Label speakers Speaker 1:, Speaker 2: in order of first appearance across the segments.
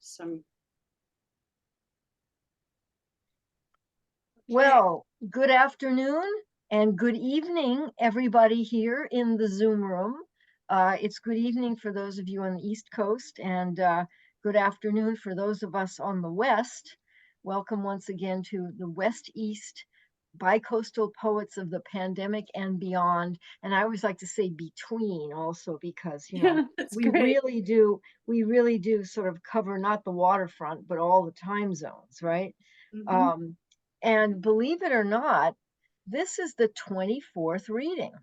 Speaker 1: some.
Speaker 2: Well, good afternoon and good evening, everybody here in the Zoom room. It's good evening for those of you on the East Coast, and good afternoon for those of us on the West. Welcome once again to the West East Bicoastal Poets of the Pandemic and Beyond. And I always like to say between also, because
Speaker 1: That's
Speaker 2: we
Speaker 1: great.
Speaker 2: really do sort of cover not the waterfront, but all the time zones, right?
Speaker 1: Mhm.
Speaker 2: And believe it or not, this is the 24th reading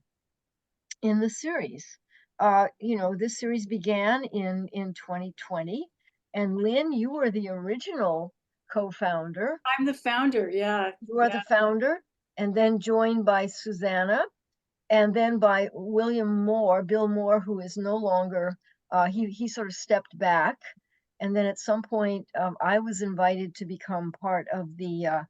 Speaker 2: in the series. This series began in 2020, and Lynn, you were the original co-founder.
Speaker 1: I'm the founder. Yeah.
Speaker 2: You are the founder, and then joined by Susana, and then by Bill Moore, who is no longer. He sort of stepped back, and then at some point, I was invited to become part of the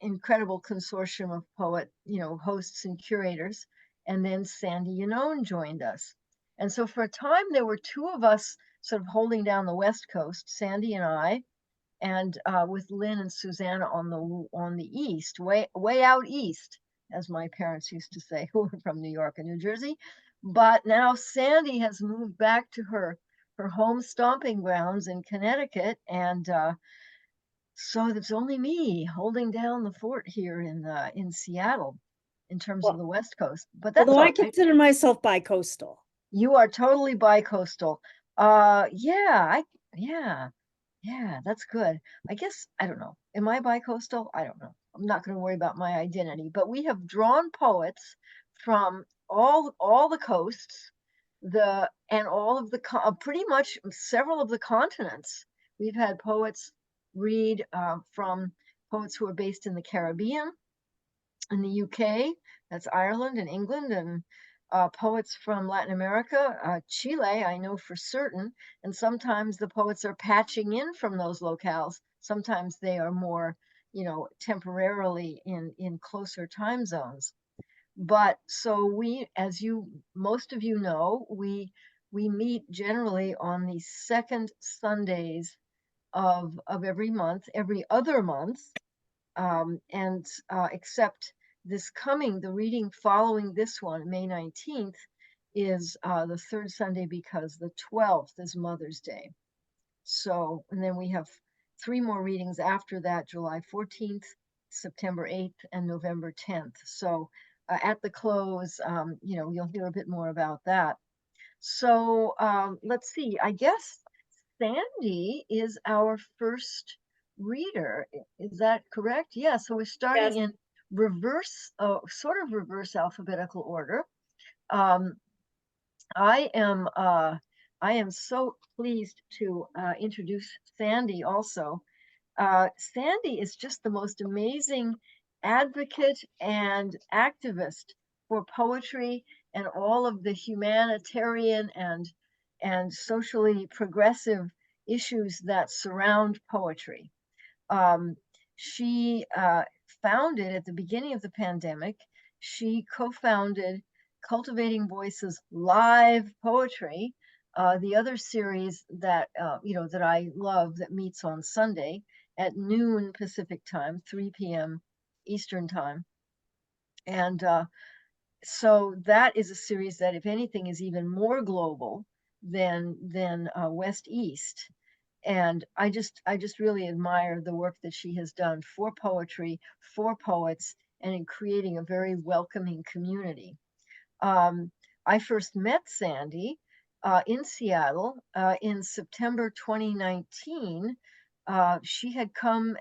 Speaker 2: incredible consortium of hosts and curators. And then Sandy Yannone joined us. And so for a time, there were two of us sort of holding down the West Coast, Sandy and I, and with Lynn and Susana on the east, way out east, as my parents used to say, who were from New York and New Jersey. But now Sandy has moved back to her home stomping grounds in Connecticut, and so there's only me holding down the fort here in Seattle in terms of
Speaker 1: Well,
Speaker 2: the West Coast. But that's
Speaker 1: although I
Speaker 2: all right.
Speaker 1: consider myself bicoastal.
Speaker 2: You are totally bicoastal. Yeah, yeah, that's good. I guess I don't know. Am I bicoastal? I don't know. I'm not going to worry about my identity, but we have drawn poets from all the coasts, the and all of the pretty much several of the continents. We've had poets read from poets who are based in the Caribbean, in the UK, that's Ireland and England, and poets from Latin America, Chile, I know for certain, and sometimes the poets are patching in from those locales. Sometimes they are more, temporarily in closer time zones. But so as most of you know, we meet generally on the second Sundays of every month, every other month, and except the reading following this one, May 19th, is the third Sunday because the 12th is Mother's Day. So, and then we have three more readings after that, July 14th, September 8th, and November 10th. So at the close, you'll hear a bit more about that. So let's see, I guess Sandy is our first reader. Is that correct? Yeah, so we're starting
Speaker 1: Yes.
Speaker 2: in sort of reverse alphabetical order. Um, I am so pleased to introduce Sandy also. Sandy is just the most amazing advocate and activist for poetry and all of the humanitarian and socially progressive issues that surround poetry. Um, she founded at the beginning of the pandemic, she co-founded Cultivating Voices Live Poetry, the other series that I love that meets on Sunday at noon Pacific time, 3 p.m. Eastern time. And so that is a series that, if anything, is even more global than West East. And I just really admire the work that she has done for poetry, for poets, and in creating a very welcoming community. I first met Sandy in Seattle in September 2019. She had come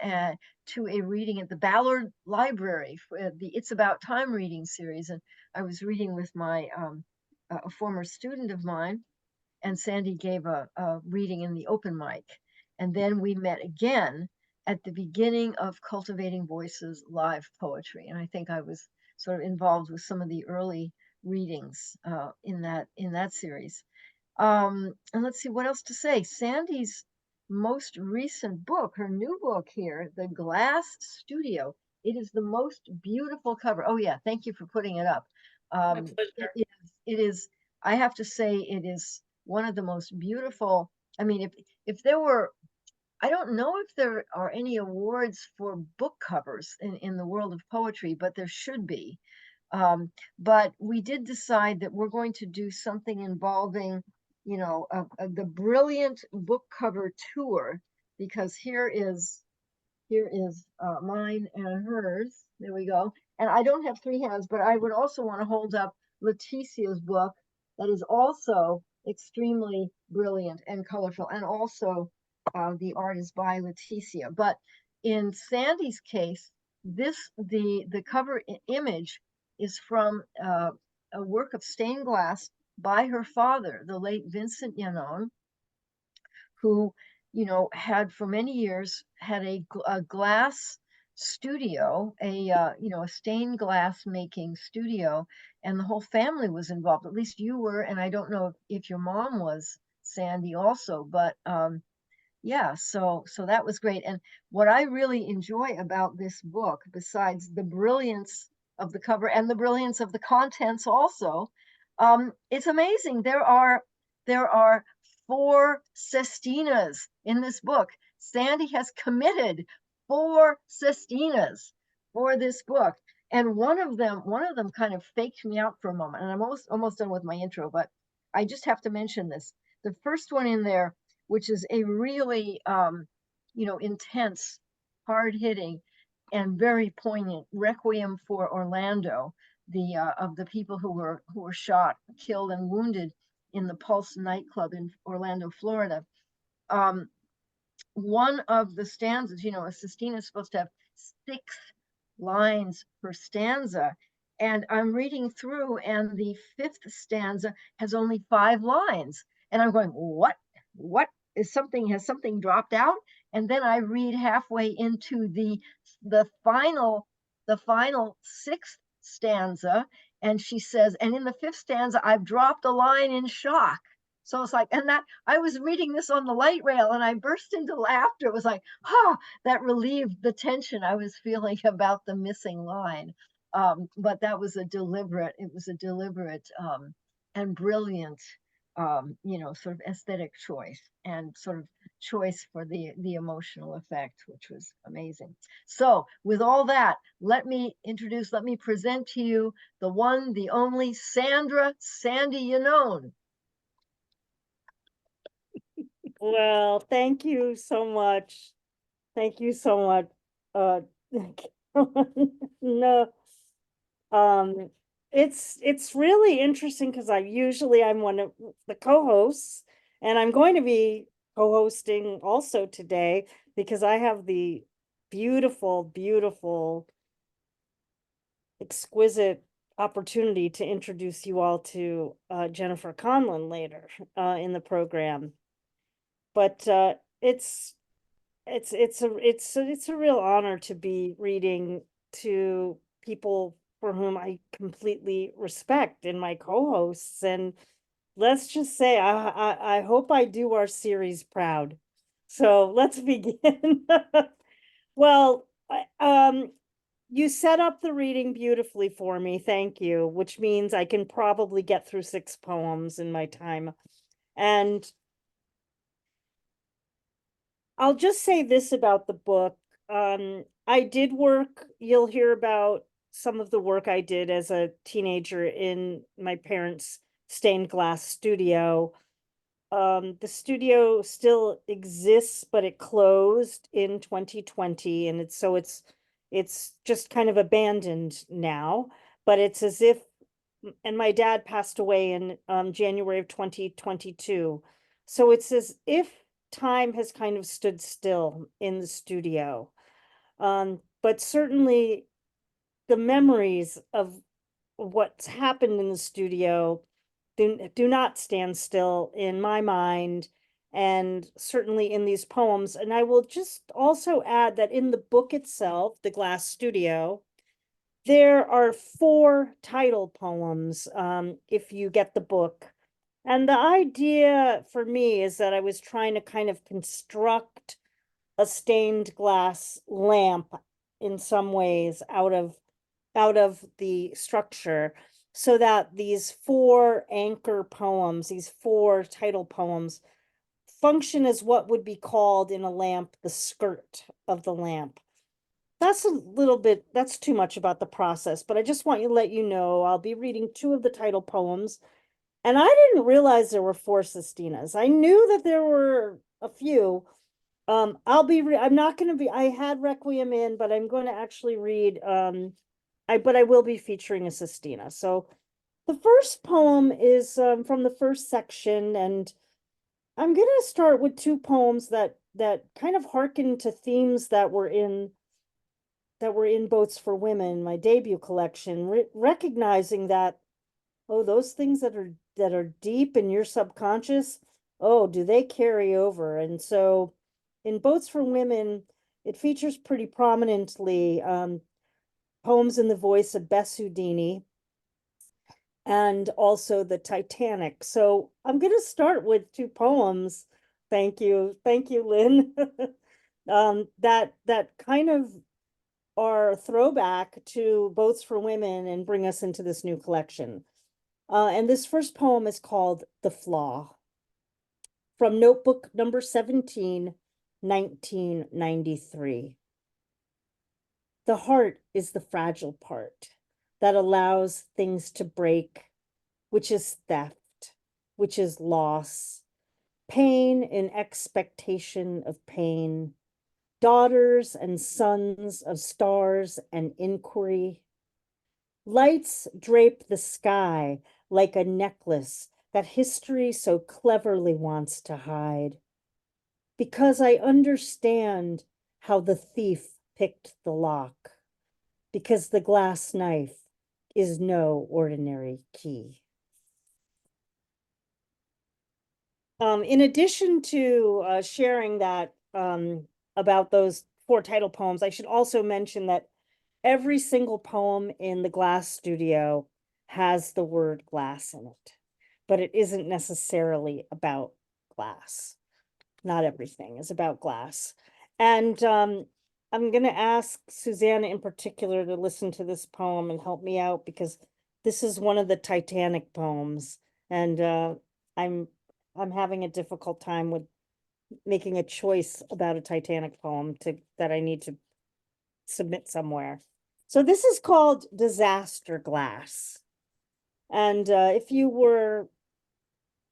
Speaker 2: to a reading at the Ballard Library for the It's About Time reading series, and I was reading with a former student of mine, and Sandy gave a reading in the open mic. And then we met again at the beginning of Cultivating Voices Live Poetry. And I think I was sort of involved with some of the early readings in that series. And let's see what else to say. Sandy's most recent book, her new book here, The Glass Studio. It is the most beautiful cover. Oh yeah, thank you for putting it up.
Speaker 1: My pleasure.
Speaker 2: It is, I have to say, it is one of the most beautiful I mean, if there were, I don't know if there are any awards for book covers in the world of poetry, but there should be. But we did decide that we're going to do something involving, you know, the brilliant book cover tour, because here is mine and hers. There we go. And I don't have three hands, but I would also want to hold up Leticia's book that is also extremely brilliant and colorful. And also the art is by Letisia. But in Sandy's case, the cover image is from a work of stained glass by her father, the late Vincent Yannone, who, you know, had for many years had a glass studio, you know, a stained glass making studio, and the whole family was involved. At least you were, and I don't know if your mom was, Sandy, also, but yeah, so that was great. And what I really enjoy about this book, besides the brilliance of the cover and the brilliance of the contents also, it's amazing. There are 4 sestinas in this book. Sandy has committed 4 sestinas for this book. And one of them kind of faked me out for a moment. And I'm almost done with my intro, but I just have to mention this. The first one in there, which is a really, you know, intense, hard-hitting, and very poignant requiem for Orlando, the of the people who were shot, killed, and wounded in the Pulse nightclub in Orlando, Florida. Um, One of the stanzas, you know, a sestina is supposed to have 6 lines per stanza. And I'm reading through, and the 5th stanza has only 5 lines. And I'm going, what? What has something dropped out? And then I read halfway into the final, the final 6th stanza, and she says, and in the 5th stanza, I've dropped a line in shock. So it's like, and that I was reading this on the light rail and I burst into laughter. It was like, that relieved the tension I was feeling about the missing line. But that was it was a deliberate and brilliant, you know, sort of aesthetic choice and sort of choice for the emotional effect, which was amazing. So with all that, let me present to you the one, the only Sandy Yannone.
Speaker 1: Well, thank you so much. Thank you so much. Uh, no, um, it's really interesting because I'm one of the co-hosts, and I'm going to be co-hosting also today because I have the beautiful, beautiful, exquisite opportunity to introduce you all to Jennifer Conlon later in the program. But it's a real honor to be reading to people for whom I completely respect and my co-hosts. And let's just say I hope I do our series proud. So let's begin. Well, you set up the reading beautifully for me. Thank you, which means I can probably get through 6 poems in my time. And I'll just say this about the book. I did work, you'll hear about some of the work I did as a teenager in my parents' stained glass studio. The studio still exists, but it closed in 2020, and it's just kind of abandoned now. But it's as if, and my dad passed away in January of 2022. So it's as if time has kind of stood still in the studio. But certainly the memories of what's happened in the studio do not stand still in my mind, and certainly in these poems. And I will just also add that in the book itself, The Glass Studio, there are 4 title poems, if you get the book. And the idea for me is that I was trying to kind of construct a stained glass lamp in some ways out of the structure, so that these 4 anchor poems, these 4 title poems, function as what would be called in a lamp the skirt of the lamp. That's too much about the process, but I just want to let you know I'll be reading two of the title poems. And I didn't realize there were four Sistinas. I knew that there were a few. I'm not going to be, I had Requiem in, but I'm going to actually read, but I will be featuring a Sistina. So the first poem is from the first section, and I'm going to start with two poems that kind of hearken to themes that were in Boats for Women, my debut collection, recognizing that, oh, those things that are deep in your subconscious, oh, do they carry over? And so in Boats for Women, it features pretty prominently poems in the voice of Bess Houdini and also the Titanic. So I'm going to start with two poems. Thank you. Thank you, Lynn. That kind of are a throwback to Boats for Women and bring us into this new collection. And this first poem is called The Flaw, from notebook number 17, 1993. The heart is the fragile part that allows things to break, which is theft, which is loss, pain in expectation of pain, daughters and sons of stars and inquiry. Lights drape the sky like a necklace that history so cleverly wants to hide. Because I understand how the thief picked the lock, because the glass knife is no ordinary key. In addition to sharing that about those four title poems, I should also mention that every single poem in the Glass Studio has the word glass in it, but it isn't necessarily about glass. Not everything is about glass. And I'm going to ask Susana in particular to listen to this poem and help me out, because this is one of the Titanic poems, and I'm having a difficult time with making a choice about a Titanic poem that I need to submit somewhere. So this is called Disaster Glass. And if you were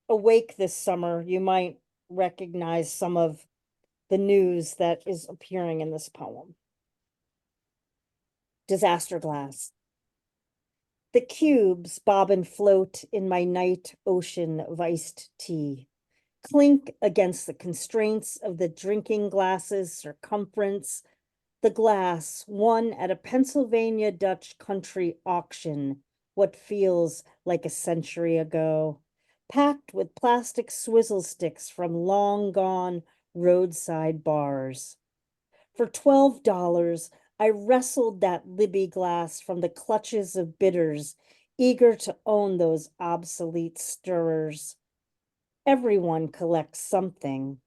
Speaker 1: awake this summer, you might recognize some of the news that is appearing in this poem. Disaster Glass. The cubes bob and float in my night ocean of iced tea, clink against the constraints of the drinking glass's circumference, the glass won at a Pennsylvania Dutch country auction, what feels like a century ago, packed with plastic swizzle sticks from long gone roadside bars. For $12, I wrestled that Libby glass from the clutches of bidders, eager to own those obsolete stirrers. Everyone collects something.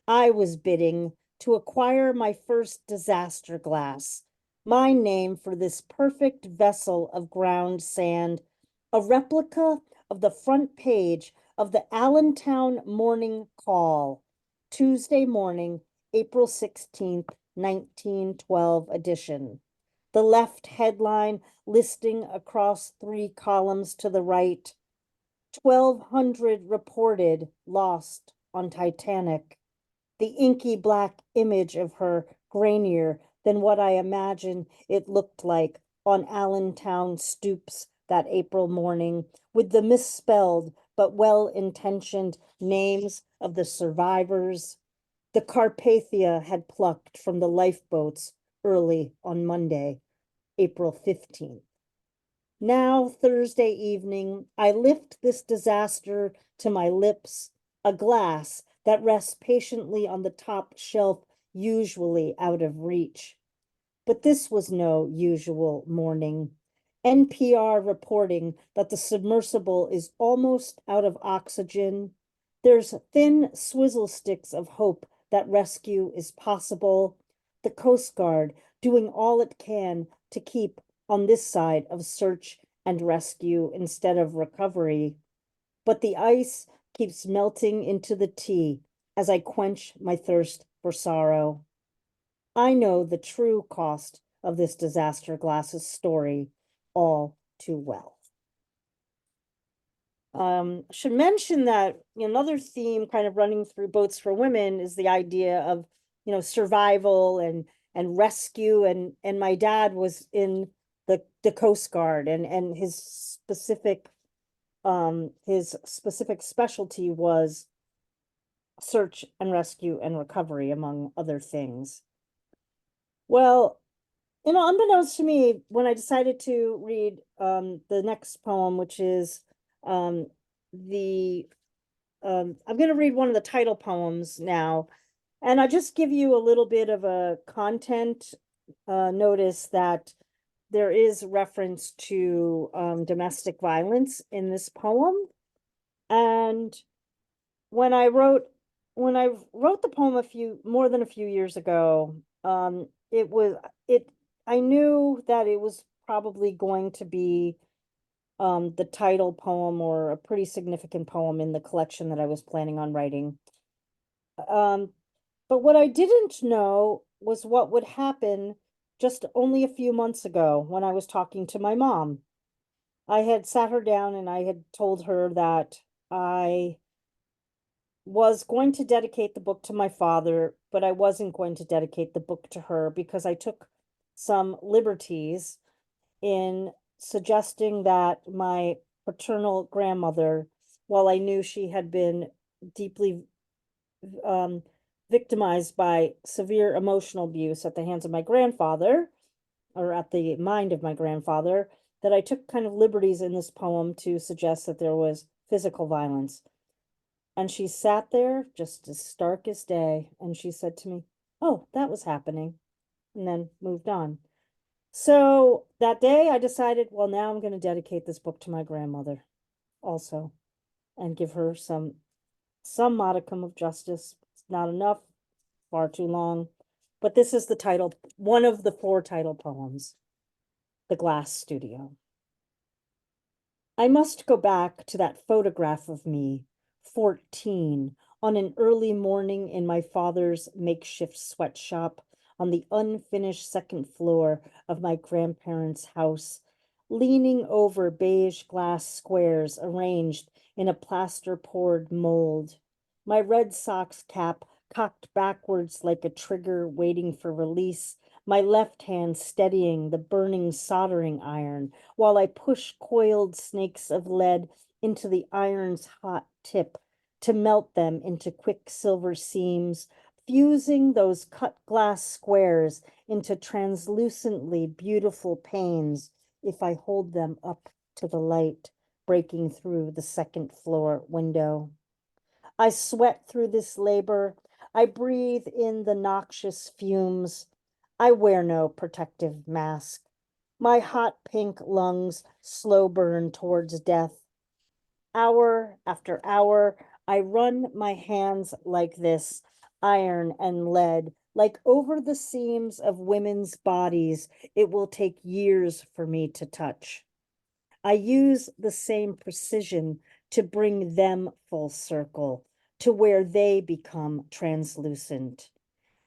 Speaker 1: I was bidding to acquire my first disaster glass, my name for this perfect vessel of ground sand, a replica of the front page of the Allentown Morning Call, Tuesday morning, April 16th, 1912 edition. The left headline listing across 3 columns to the right, 1,200 reported lost on Titanic. The inky black image of her grainier than what I imagine it looked like on Allentown stoops that April morning, with the misspelled but well-intentioned names of the survivors the Carpathia had plucked from the lifeboats early on Monday, April 15th. Now, Thursday evening, I lift this disaster to my lips, a glass that rests patiently on the top shelf, usually out of reach. But this was no usual morning. NPR reporting that the submersible is almost out of oxygen. There's thin swizzle sticks of hope that rescue is possible. The Coast Guard doing all it can to keep on this side of search and rescue instead of recovery. But the ice keeps melting into the tea, as I quench my thirst for sorrow. I know the true cost of this disaster glass's story all too well. Should mention that another theme kind of running through Boats for Women is the idea of, survival and rescue. And my dad was in the Coast Guard, and his specific specialty was search and rescue and recovery, among other things. Well, unbeknownst to me, when I decided to read the next poem, which is um, the I'm going to read one of the title poems now, and I'll just give you a little bit of a content notice that there is reference to domestic violence in this poem. And when I wrote the poem more than a few years ago, it was it I knew that it was probably going to be the title poem or a pretty significant poem in the collection that I was planning on writing. But what I didn't know was what would happen just only a few months ago when I was talking to my mom. I had sat her down and I had told her that I was going to dedicate the book to my father, but I wasn't going to dedicate the book to her because I took some liberties in suggesting that my paternal grandmother, while I knew she had been deeply um, victimized by severe emotional abuse at the hands of my grandfather, or at the mind of my grandfather, that I took kind of liberties in this poem to suggest that there was physical violence. And she sat there just as stark as day, and she said to me, "Oh, that was happening," and then moved on. So that day I decided, well, now I'm going to dedicate this book to my grandmother also and give her some modicum of justice. It's not enough, far too long. But this is the title, one of the 4 title poems, The Glass Studio. I must go back to that photograph of me, 14, on an early morning in my father's makeshift sweatshop on the unfinished second floor of my grandparents' house, leaning over beige glass squares arranged in a plaster-poured mold. My Red Sox cap cocked backwards like a trigger waiting for release, my left hand steadying the burning soldering iron while I push coiled snakes of lead into the iron's hot tip to melt them into quicksilver seams, fusing those cut glass squares into translucently beautiful panes if I hold them up to the light breaking through the second floor window. I sweat through this labor. I breathe in the noxious fumes. I wear no protective mask. My hot pink lungs slow burn towards death. Hour after hour, I run my hands like this, iron and lead, like over the seams of women's bodies it will take years for me to touch. I use the same precision to bring them full circle to where they become translucent.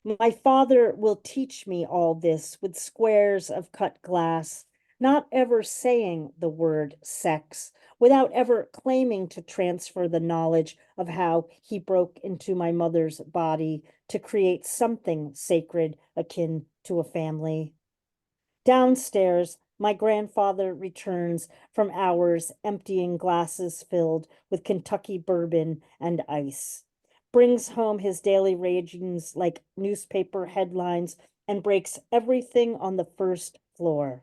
Speaker 1: My father will teach me all this with squares of cut glass, not ever saying the word sex, without ever claiming to transfer the knowledge of how he broke into my mother's body to create something sacred akin to a family. Downstairs, my grandfather returns from hours emptying glasses filled with Kentucky bourbon and ice, brings home his daily ragings like newspaper headlines, and breaks everything on the first floor.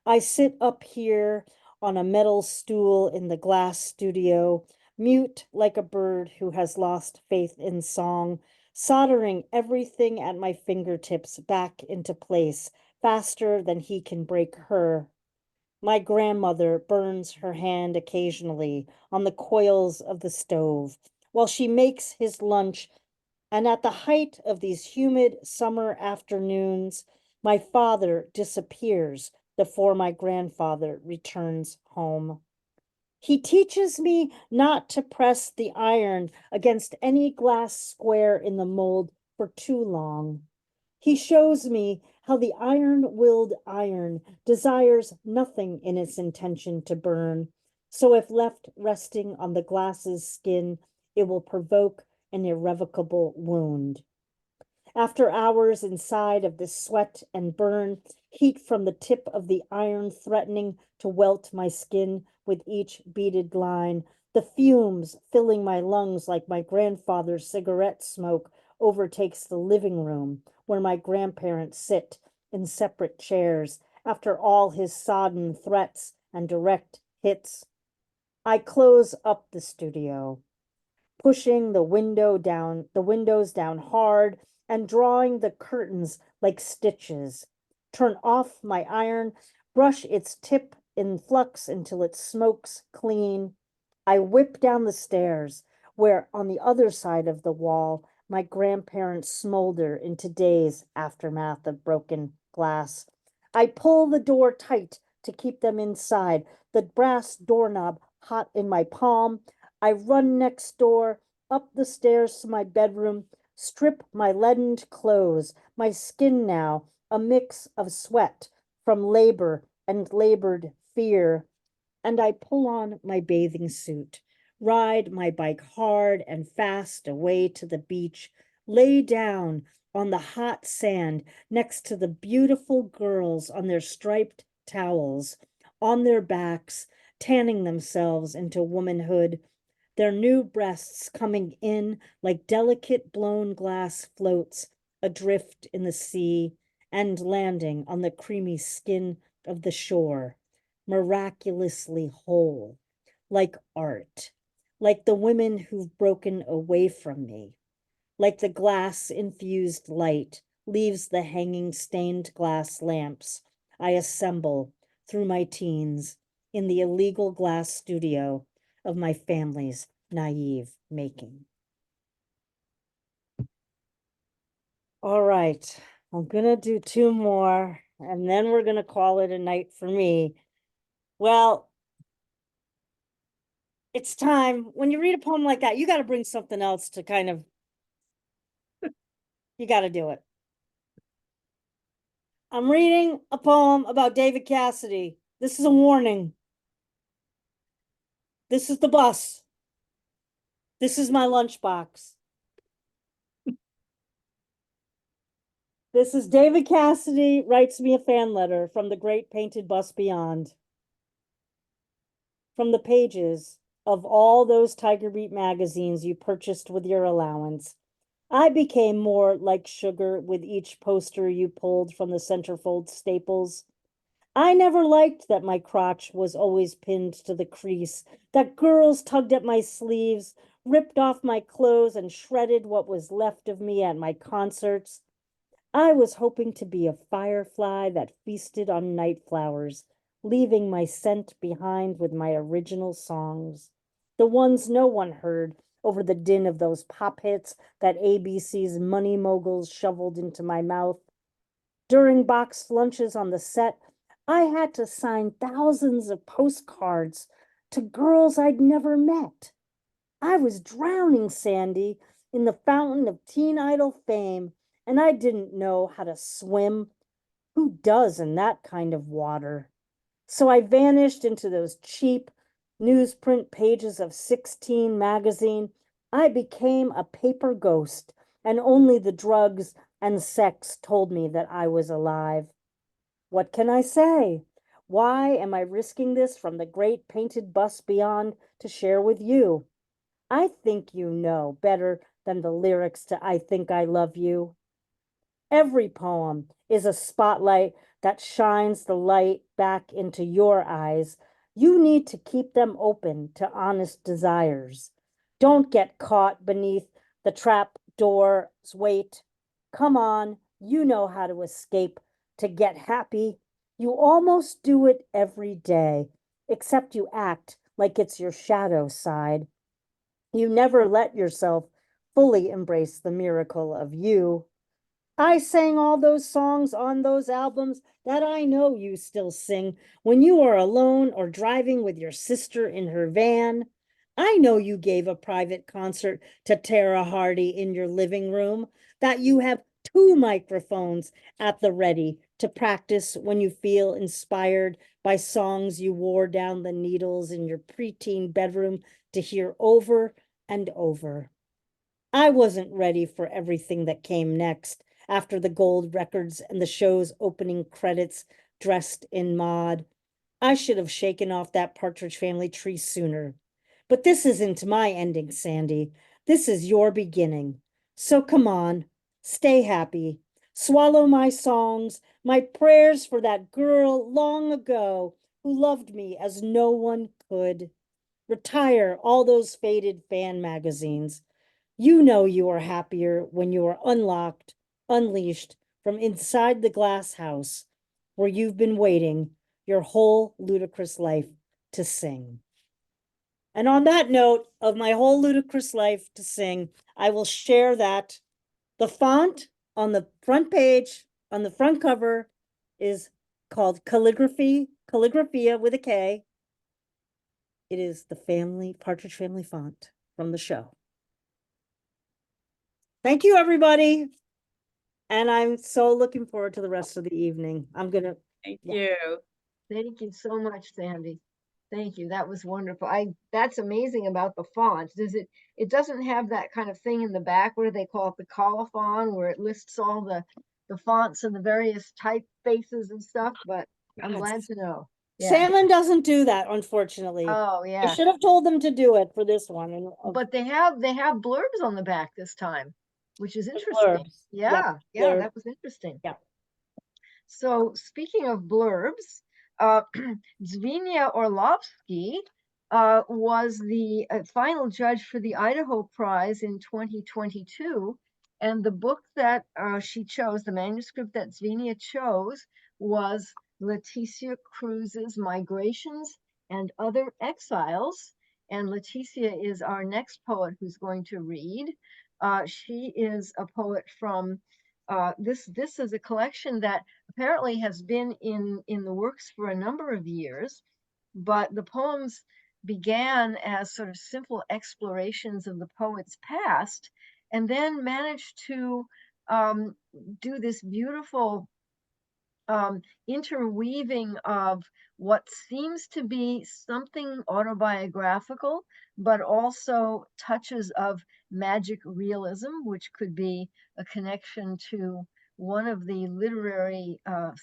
Speaker 1: I sit up here on a metal stool in the glass studio, mute like a bird who has lost faith in song, soldering everything at my fingertips back into place faster than he can break her. My grandmother burns her hand occasionally on the coils of the stove while she makes his lunch, and at the height of these humid summer afternoons, my father disappears before my grandfather returns home. He teaches me not to press the iron against any glass square in the mold for too long. He shows me how the iron-willed iron desires nothing in its intention to burn. So if left resting on the glass's skin, it will provoke an irrevocable wound. After hours inside of this sweat and burn, heat from the tip of the iron threatening to welt my skin with each beaded line, the fumes filling my lungs like my grandfather's cigarette smoke overtakes the living room where my grandparents sit in separate chairs after all his sodden threats and direct hits. I close up the studio, pushing the windows down hard and drawing the curtains like stitches. Turn off my iron, brush its tip in flux until it smokes clean. I whip down the stairs, where on the other side of the wall, my grandparents smolder into days' aftermath of broken glass. I pull the door tight to keep them inside, the brass doorknob hot in my palm. I run next door, up the stairs to my bedroom, strip my leadened clothes, my skin now a mix of sweat from labor and labored fear, and I pull on my bathing suit, ride my bike hard and fast away to the beach, lay down on the hot sand next to the beautiful girls on their striped towels, on their backs, tanning themselves into womanhood, their new breasts coming in like delicate blown glass floats adrift in the sea and landing on the creamy skin of the shore, miraculously whole, like art, like the women who've broken away from me, like the glass infused light leaves the hanging stained glass lamps I assemble through my teens in the illegal glass studio of my family's naive making. All right, I'm gonna do two more and then we're gonna call it a night for me. Well, it's time. When you read a poem like that, you got to bring something else to kind of, you got to do it. I'm reading a poem about David Cassidy. This is a warning. This is the bus. This is my lunchbox. This is David Cassidy writes me a fan letter from the great painted bus beyond. From the pages of all those Tiger Beat magazines you purchased with your allowance, I became more like sugar with each poster you pulled from the centerfold staples. I never liked that my crotch was always pinned to the crease, that girls tugged at my sleeves, ripped off my clothes, and shredded what was left of me at my concerts. I was hoping to be a firefly that feasted on night flowers, leaving my scent behind with my original songs, the ones no one heard over the din of those pop hits that ABC's money moguls shoveled into my mouth. During boxed lunches on the set, I had to sign thousands of postcards to girls I'd never met. I was drowning, Sandy, in the fountain of teen idol fame, and I didn't know how to swim. Who does in that kind of water? So I vanished into those cheap newsprint pages of 16 magazine. I became a paper ghost, and only the drugs and sex told me that I was alive. What can I say? Why am I risking this from the great painted bus beyond to share with you? I think you know better than the lyrics to I Think I Love You. Every poem is a spotlight that shines the light back into your eyes. You need to keep them open to honest desires. Don't get caught beneath the trap door's weight. Come on, you know how to escape, to get happy. You almost do it every day, except you act like it's your shadow side. You never let yourself fully embrace the miracle of you. I sang all those songs on those albums that I know you still sing when you are alone or driving with your sister in her van. I know you gave a private concert to Tara Hardy in your living room, that you have two microphones at the ready to practice when you feel inspired by songs you wore down the needles in your preteen bedroom to hear over and over. I wasn't ready for everything that came next after the gold records and the show's opening credits dressed in mod. I should have shaken off that Partridge Family tree sooner. But this isn't my ending, Sandy. This is your beginning. So come on, stay happy. Swallow my songs, my prayers for that girl long ago who loved me as no one could. Retire all those faded fan magazines. You know you are happier when you are unlocked, unleashed from inside the glass house where you've been waiting your whole ludicrous life to sing. And on that note of my whole ludicrous life to sing, I will share that the font on the front page, on the front cover, is called Calligraphia with a K. It is the Partridge Family font from the show. Thank you, everybody. And I'm so looking forward to the rest of the evening. I'm gonna.
Speaker 3: Thank
Speaker 1: Yeah.
Speaker 3: you.
Speaker 2: Thank you so much, Sandy. Thank you. That was wonderful. That's amazing about the font. It doesn't have that kind of thing in the back where they call it the colophon, where it lists all the fonts and the various typefaces and stuff, but I'm glad to know. Yeah.
Speaker 1: Salmon doesn't do that, unfortunately.
Speaker 2: Oh,
Speaker 1: I
Speaker 2: yeah.
Speaker 1: should have told them to do it for this one. And
Speaker 2: But they have blurbs on the back this time, which is interesting.
Speaker 1: blurbs.
Speaker 2: Yeah, yeah, that was interesting.
Speaker 1: Yeah.
Speaker 2: So speaking of blurbs, Zvinia Orlovsky was the final judge for the Idaho Prize in 2022. And the book that she chose, the manuscript that Zvinia chose, was Letisia Cruz's Migrations and Other Exiles. And Letisia is our next poet who's going to read. She is a poet from this is a collection that apparently has been in the works for a number of years, but the poems began as sort of simple explorations of the poet's past, and then managed to do this beautiful interweaving of what seems to be something autobiographical, but also touches of magic realism, which could be a connection to one of the literary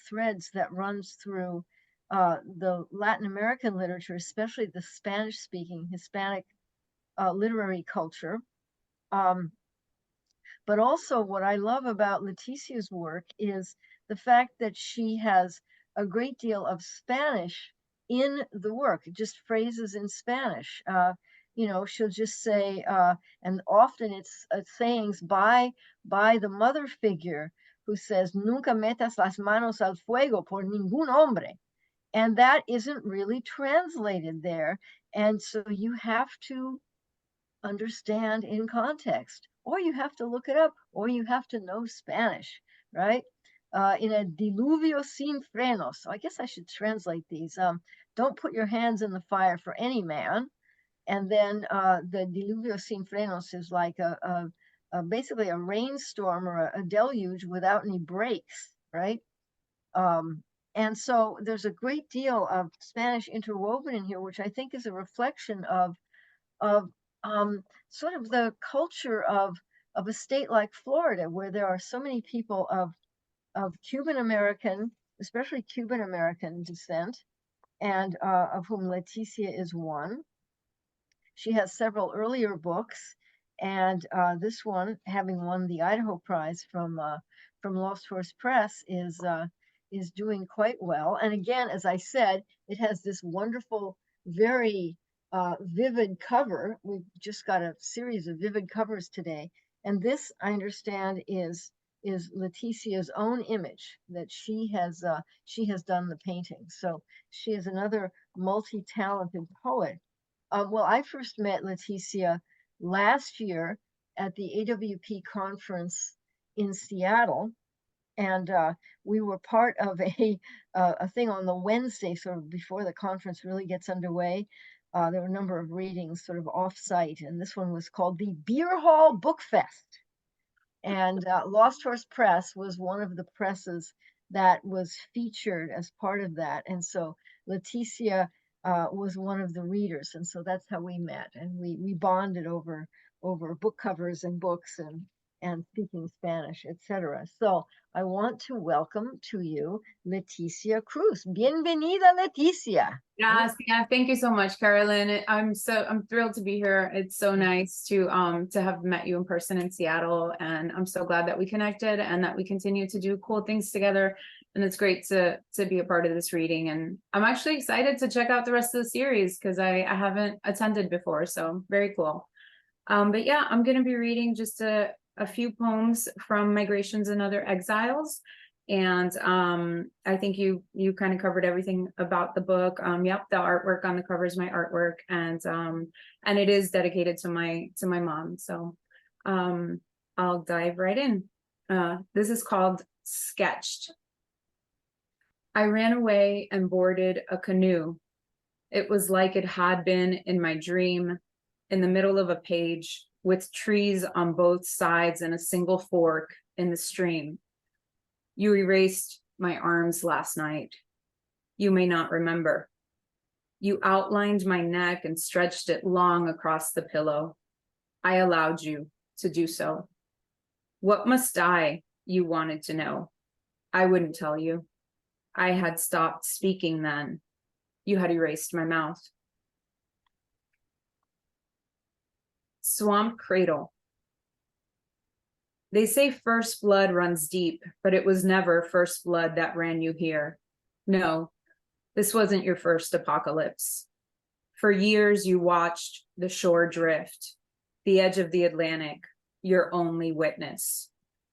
Speaker 2: threads that runs through the Latin American literature, especially the Spanish-speaking Hispanic literary culture. But also what I love about Leticia's work is the fact that she has a great deal of Spanish in the work, just phrases in Spanish. She'll just say, and often it's sayings by the mother figure who says, "Nunca metas las manos al fuego por ningún hombre." And that isn't really translated there. And so you have to understand in context, or you have to look it up, or you have to know Spanish, right? In a diluvio sin frenos. So I guess I should translate these. Don't put your hands in the fire for any man. And then the diluvio sin frenos is like basically a rainstorm or a deluge without any breaks, right? And so there's a great deal of Spanish interwoven in here, which I think is a reflection of sort of the culture of a state like Florida, where there are so many people of Cuban American, especially Cuban American descent, and of whom Letisia is one. She has several earlier books, and this one, having won the Idaho Prize from Lost Horse Press, is doing quite well. And again, as I said, it has this wonderful, very vivid cover. We've just got a series of vivid covers today, and this, I understand, is Leticia's own image that she has done the painting. So she is another multi-talented poet. Well, I first met Letisia last year at the AWP conference in Seattle, And we were part of a thing on the Wednesday, sort of before the conference really gets underway. There were a number of readings sort of off-site, and this one was called the Beer Hall Book Fest. And Lost Horse Press was one of the presses that was featured as part of that. And so Letisia was one of the readers, and so that's how we met, and we bonded over book covers and books and speaking Spanish, etc. So I want to welcome to you Letisia Cruz. Bienvenida, Letisia.
Speaker 3: Yes, yeah, thank you so much, Carolyne. I'm thrilled to be here. It's so nice to have met you in person in Seattle, and I'm so glad that we connected and that we continue to do cool things together. And it's great to be a part of this reading. And I'm actually excited to check out the rest of the series because I haven't attended before, so very cool. But yeah, I'm going to be reading just a few poems from Migrations and Other Exiles. And I think you kind of covered everything about the book. Yep, the artwork on the cover is my artwork, and it is dedicated to my mom. So I'll dive right in. This is called Sketched. I ran away and boarded a canoe. It was like it had been in my dream, in the middle of a page, with trees on both sides and a single fork in the stream. You erased my arms last night. You may not remember. You outlined my neck and stretched it long across the pillow. I allowed you to do so. What must I, you wanted to know? I wouldn't tell you. I had stopped speaking then. You had erased my mouth. Swamp Cradle. They say first blood runs deep, but it was never first blood that ran you here. No, this wasn't your first apocalypse. For years, you watched the shore drift, the edge of the Atlantic, your only witness,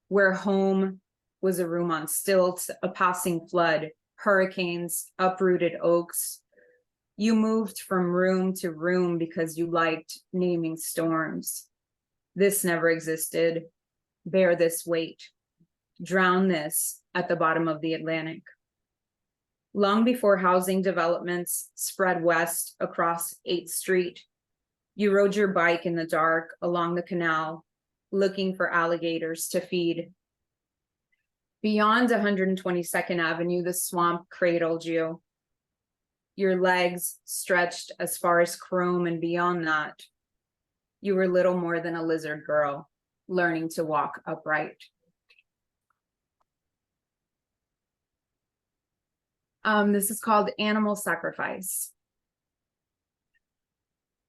Speaker 3: where home was a room on stilts, a passing flood, hurricanes, uprooted oaks. You moved from room to room because you liked naming storms. This never existed. Bear this weight. Drown this at the bottom of the Atlantic. Long before housing developments spread west across 8th Street, you rode your bike in the dark along the canal, looking for alligators to feed. Beyond 122nd Avenue, the swamp cradled you. Your legs stretched as far as Chrome, and beyond that, you were little more than a lizard girl, learning to walk upright. This is called Animal Sacrifice.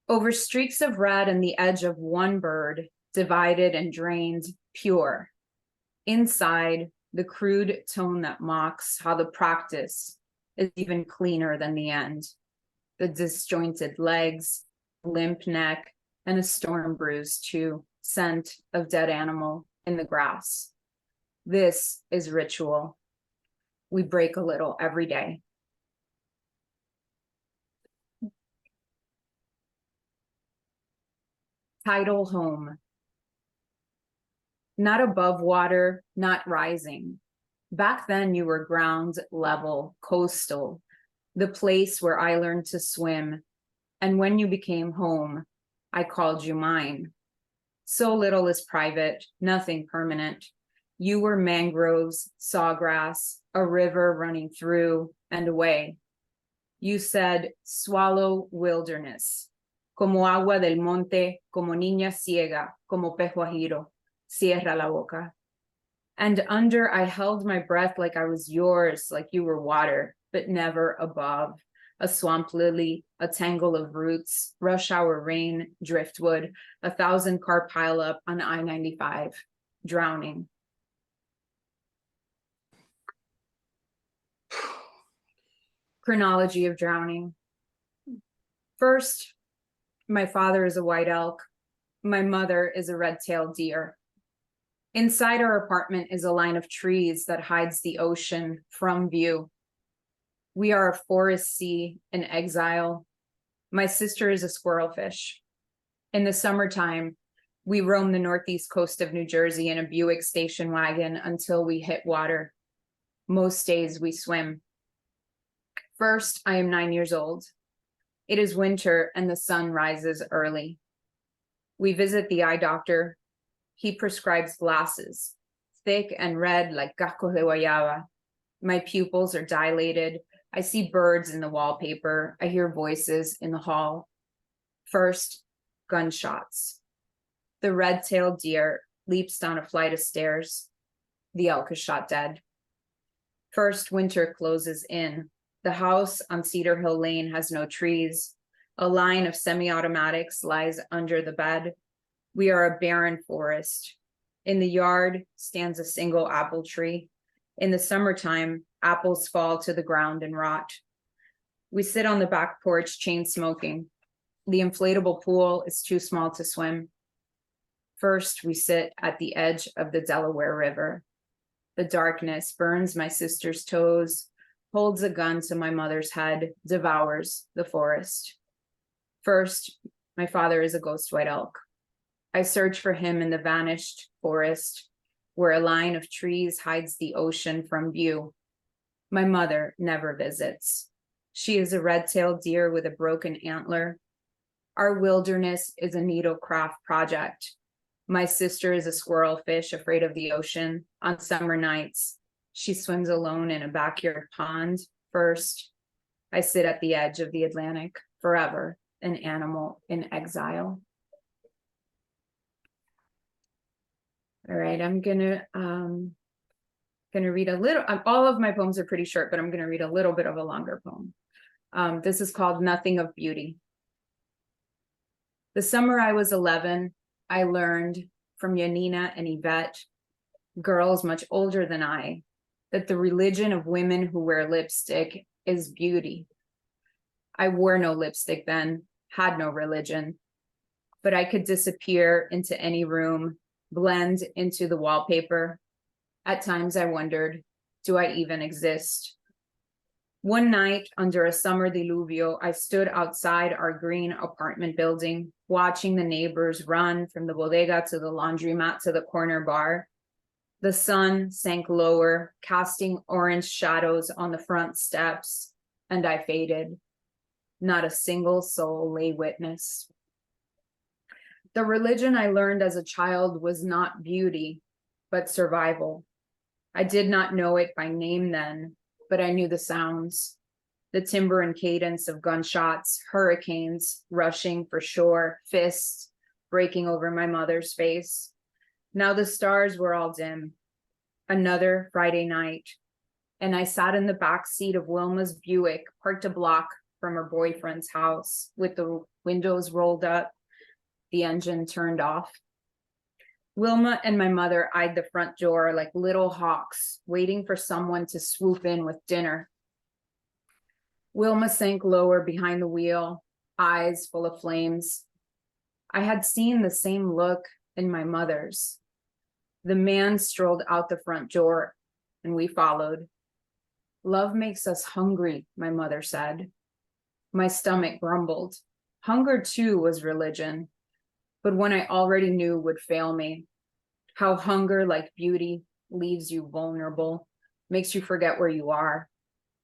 Speaker 3: Over streaks of red and the edge of one bird, divided and drained, pure. Inside, the crude tone that mocks how the practice is even cleaner than the end. The disjointed legs, limp neck, and a storm bruise too. Scent of dead animal in the grass. This is ritual. We break a little every day. Tidal home. Not above water, not rising. Back then you were ground level, coastal, the place where I learned to swim. And when you became home, I called you mine. So little is private, nothing permanent. You were mangroves, sawgrass, a river running through and away. You said, swallow wilderness. Como agua del monte, como niña ciega, como pez guajiro. Cierra la boca. And under, I held my breath like I was yours, like you were water, but never above. A swamp lily, a tangle of roots, rush hour rain, driftwood, 1,000-car pileup on I-95, drowning. Chronology of drowning. First, my father is a white elk. My mother is a red-tailed deer. Inside our apartment is a line of trees that hides the ocean from view. We are a forest sea in exile. My sister is a squirrelfish. In the summertime, We roamed the northeast coast of New Jersey in a Buick station wagon until we hit water. Most days we swim. First, I am 9 years old. It is winter and the sun rises early. We visit the eye doctor. He prescribes glasses, thick and red like cacos de guayaba. My pupils are dilated. I see birds in the wallpaper. I hear voices in the hall. First, gunshots. The red-tailed deer leaps down a flight of stairs. The elk is shot dead. First, winter closes in. The house on Cedar Hill Lane has no trees. A line of semi-automatics lies under the bed. We are a barren forest. In the yard stands a single apple tree. In the summertime, apples fall to the ground and rot. We sit on the back porch, chain smoking. The inflatable pool is too small to swim. First, we sit at the edge of the Delaware River. The darkness burns my sister's toes, holds a gun to my mother's head, devours the forest. First, my father is a ghost white elk. I search for him in the vanished forest, where a line of trees hides the ocean from view. My mother never visits. She is a red-tailed deer with a broken antler. Our wilderness is a needlecraft project. My sister is a squirrel fish afraid of the ocean. On summer nights, she swims alone in a backyard pond. First, I sit at the edge of the Atlantic, forever an animal in exile. All right, I'm gonna read a little, all of my poems are pretty short, but I'm gonna read a little bit of a longer poem. This is called Nothing of Beauty. The summer I was 11, I learned from Yannone and Yvette, girls much older than I, that the religion of women who wear lipstick is beauty. I wore no lipstick then, had no religion, but I could disappear into any room, blend into the wallpaper. At times I wondered, do I even exist? One night under a summer diluvio, I stood outside our green apartment building, watching the neighbors run from the bodega to the laundromat to the corner bar. The sun sank lower, casting orange shadows on the front steps, and I faded. Not a single soul lay witness. The religion I learned as a child was not beauty, but survival. I did not know it by name then, but I knew the sounds, the timbre and cadence of gunshots, hurricanes rushing for shore, fists breaking over my mother's face. Now the stars were all dim. Another Friday night, and I sat in the back seat of Wilma's Buick, parked a block from her boyfriend's house, with the windows rolled up, the engine turned off. Wilma and my mother eyed the front door like little hawks, waiting for someone to swoop in with dinner. Wilma sank lower behind the wheel, eyes full of flames. I had seen the same look in my mother's. The man strolled out the front door, and we followed. Love makes us hungry, my mother said. My stomach grumbled. Hunger, too, was religion, but one I already knew would fail me. How hunger, like beauty, leaves you vulnerable, makes you forget where you are.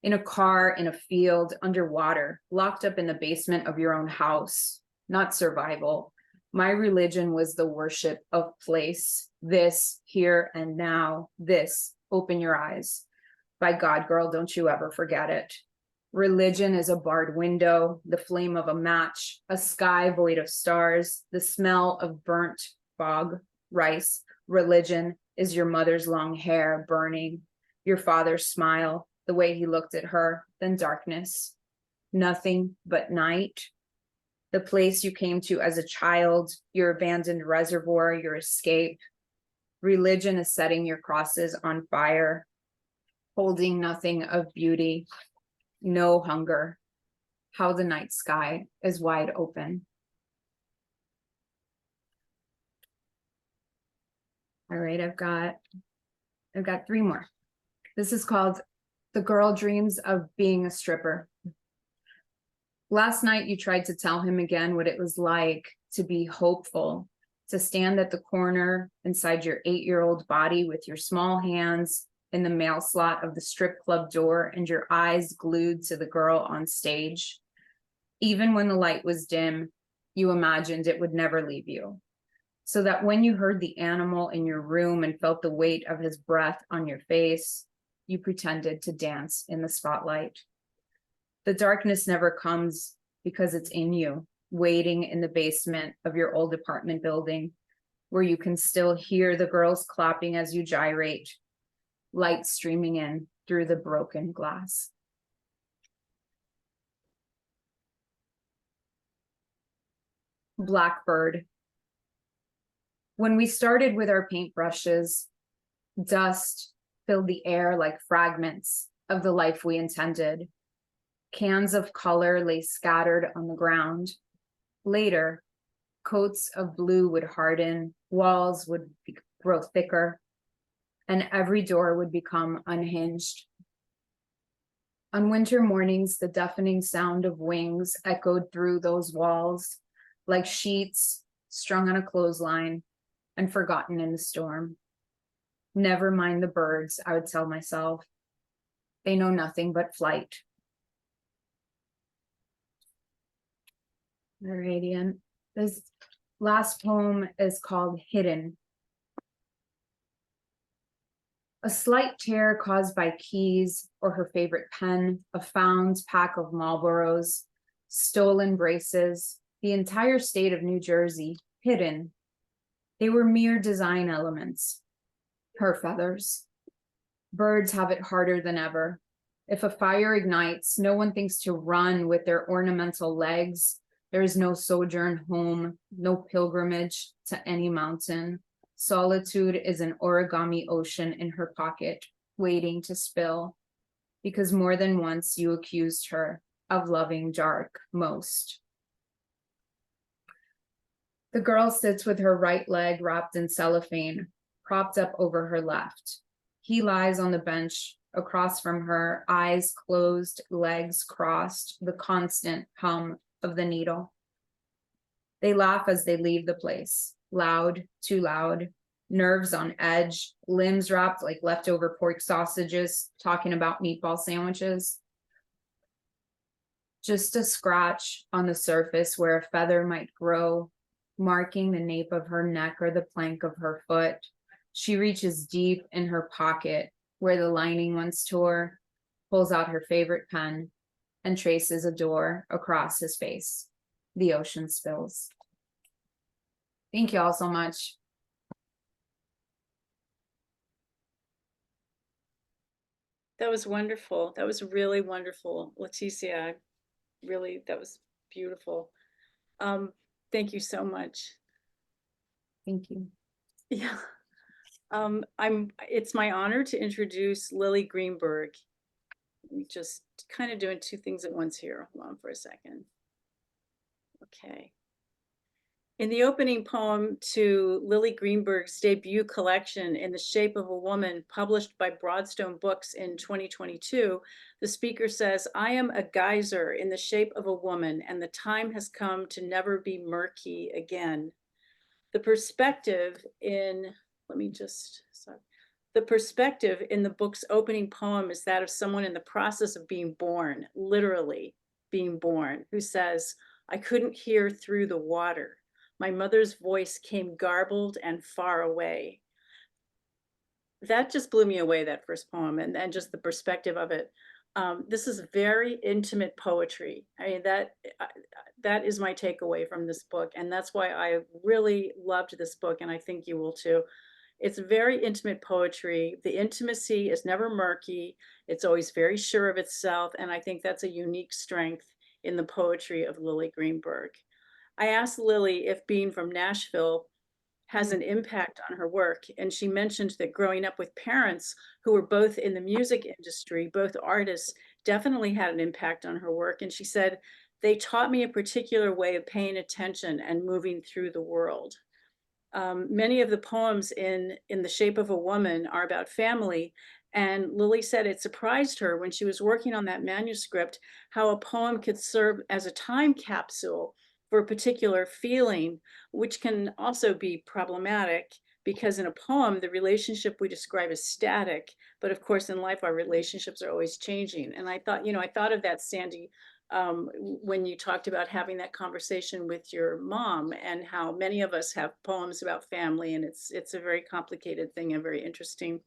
Speaker 3: In a car, in a field, underwater, locked up in the basement of your own house. Not survival. My religion was the worship of place. This, here and now. This, open your eyes. By God, girl, don't you ever forget it. Religion is a barred window, the flame of a match, a sky void of stars, the smell of burnt fog, rice. Religion is your mother's long hair burning, your father's smile, the way he looked at her, then darkness. Nothing but night. The place you came to as a child, your abandoned reservoir, your escape. Religion is setting your crosses on fire, holding nothing of beauty, no hunger. How the night sky is wide open. All right, I've got 3 more. This is called The Girl Dreams of Being a Stripper. Last night, you tried to tell him again what it was like to be hopeful, to stand at the corner inside your 8-year-old body with your small hands in the mail slot of the strip club door and your eyes glued to the girl on stage. Even when the light was dim, you imagined it would never leave you. So that when you heard the animal in your room and felt the weight of his breath on your face, you pretended to dance in the spotlight. The darkness never comes because it's in you, waiting in the basement of your old apartment building, where you can still hear the girls clapping as you gyrate, light streaming in through the broken glass. Blackbird. When we started with our paintbrushes, dust filled the air like fragments of the life we intended. Cans of color lay scattered on the ground. Later, coats of blue would harden, walls would grow thicker, and every door would become unhinged. On winter mornings, the deafening sound of wings echoed through those walls like sheets strung on a clothesline and forgotten in the storm. Never mind the birds, I would tell myself. They know nothing but flight. Alrighty, and this last poem is called Hidden. A slight tear caused by keys or her favorite pen, a found pack of Marlboros, stolen braces, the entire state of New Jersey, hidden. They were mere design elements. Her feathers. Birds have it harder than ever. If a fire ignites, no one thinks to run with their ornamental legs. There is no sojourn home, no pilgrimage to any mountain. Solitude is an origami ocean in her pocket, waiting to spill, because more than once you accused her of loving dark most. The girl sits with her right leg wrapped in cellophane, propped up over her left. He lies on the bench across from her, eyes closed, legs crossed, the constant hum of the needle. They laugh as they leave the place, loud, too loud, nerves on edge, limbs wrapped like leftover pork sausages, talking about meatball sandwiches. Just a scratch on the surface where a feather might grow, marking the nape of her neck or the plank of her foot. She reaches deep in her pocket where the lining once tore, pulls out her favorite pen, and traces a door across his face. The ocean spills. Thank you all so much.
Speaker 4: That was wonderful. That was really wonderful, Letisia. Really, that was beautiful. Thank you so much.
Speaker 3: Thank you.
Speaker 4: Yeah. It's my honor to introduce Lily Greenberg. We just kind of doing two things at once here. Hold on for a second. Okay. In the opening poem to Lily Greenberg's debut collection, In the Shape of a Woman, published by Broadstone Books in 2022, the speaker says, "I am a geyser in the shape of a woman, and the time has come to never be murky again." The perspective in, the perspective in the book's opening poem is that of someone in the process of being born, literally being born, who says, "I couldn't hear through the water. My mother's voice came garbled and far away." That just blew me away, that first poem, and just the perspective of it. This is very intimate poetry. I mean, that is my takeaway from this book, and that's why I really loved this book, and I think you will too. It's very intimate poetry. The intimacy is never murky. It's always very sure of itself, and I think that's a unique strength in the poetry of Lily Greenberg. I asked Lily if being from Nashville has an impact on her work, and she mentioned that growing up with parents who were both in the music industry, both artists, definitely had an impact on her work. And she said, "They taught me a particular way of paying attention and moving through the world." Many of the poems in The Shape of a Woman are about family, and Lily said it surprised her when she was working on that manuscript how a poem could serve as a time capsule for a particular feeling, which can also be problematic because in a poem, the relationship we describe is static, but of course in life, our relationships are always changing. And I thought, I thought of that, Sandy, when you talked about having that conversation with your mom and how many of us have poems about family, and it's a very complicated thing and very interesting.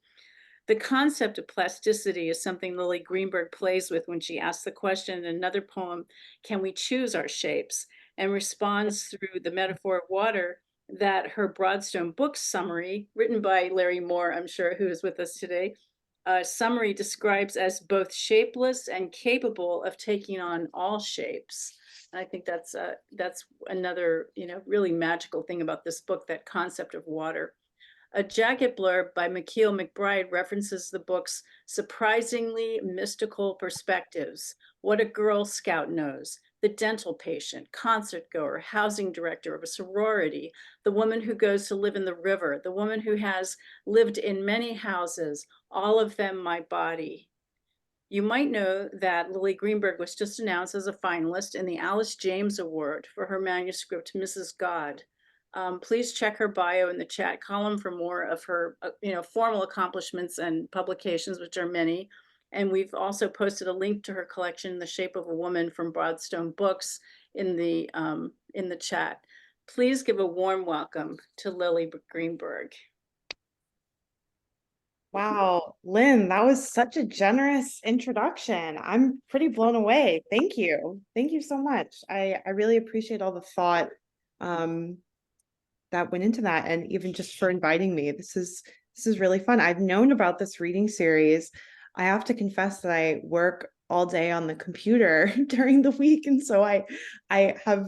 Speaker 4: The concept of plasticity is something Lily Greenberg plays with when she asks the question in another poem, can we choose our shapes? And responds through the metaphor of water that her Broadstone book summary, written by Larry Moore, I'm sure, who is with us today, summary describes as both shapeless and capable of taking on all shapes. And I think that's another, really magical thing about this book, that concept of water. A jacket blurb by McKeel McBride references the book's surprisingly mystical perspectives. What a Girl Scout knows, the dental patient, concert goer, housing director of a sorority, the woman who goes to live in the river, the woman who has lived in many houses, all of them my body. You might know that Lily Greenberg was just announced as a finalist in the Alice James Award for her manuscript, Mrs. God. Please check her bio in the chat column for more of her, formal accomplishments and publications, which are many. And we've also posted a link to her collection, The Shape of a Woman, from Broadstone Books, in the chat. Please give a warm welcome to Lily Greenberg.
Speaker 5: Wow, Lynn, that was such a generous introduction. I'm pretty blown away. Thank you. Thank you so much. I really appreciate all the thought that went into that, and even just for inviting me. This is really fun. I've known about this reading series. I have to confess that I work all day on the computer during the week, and so I have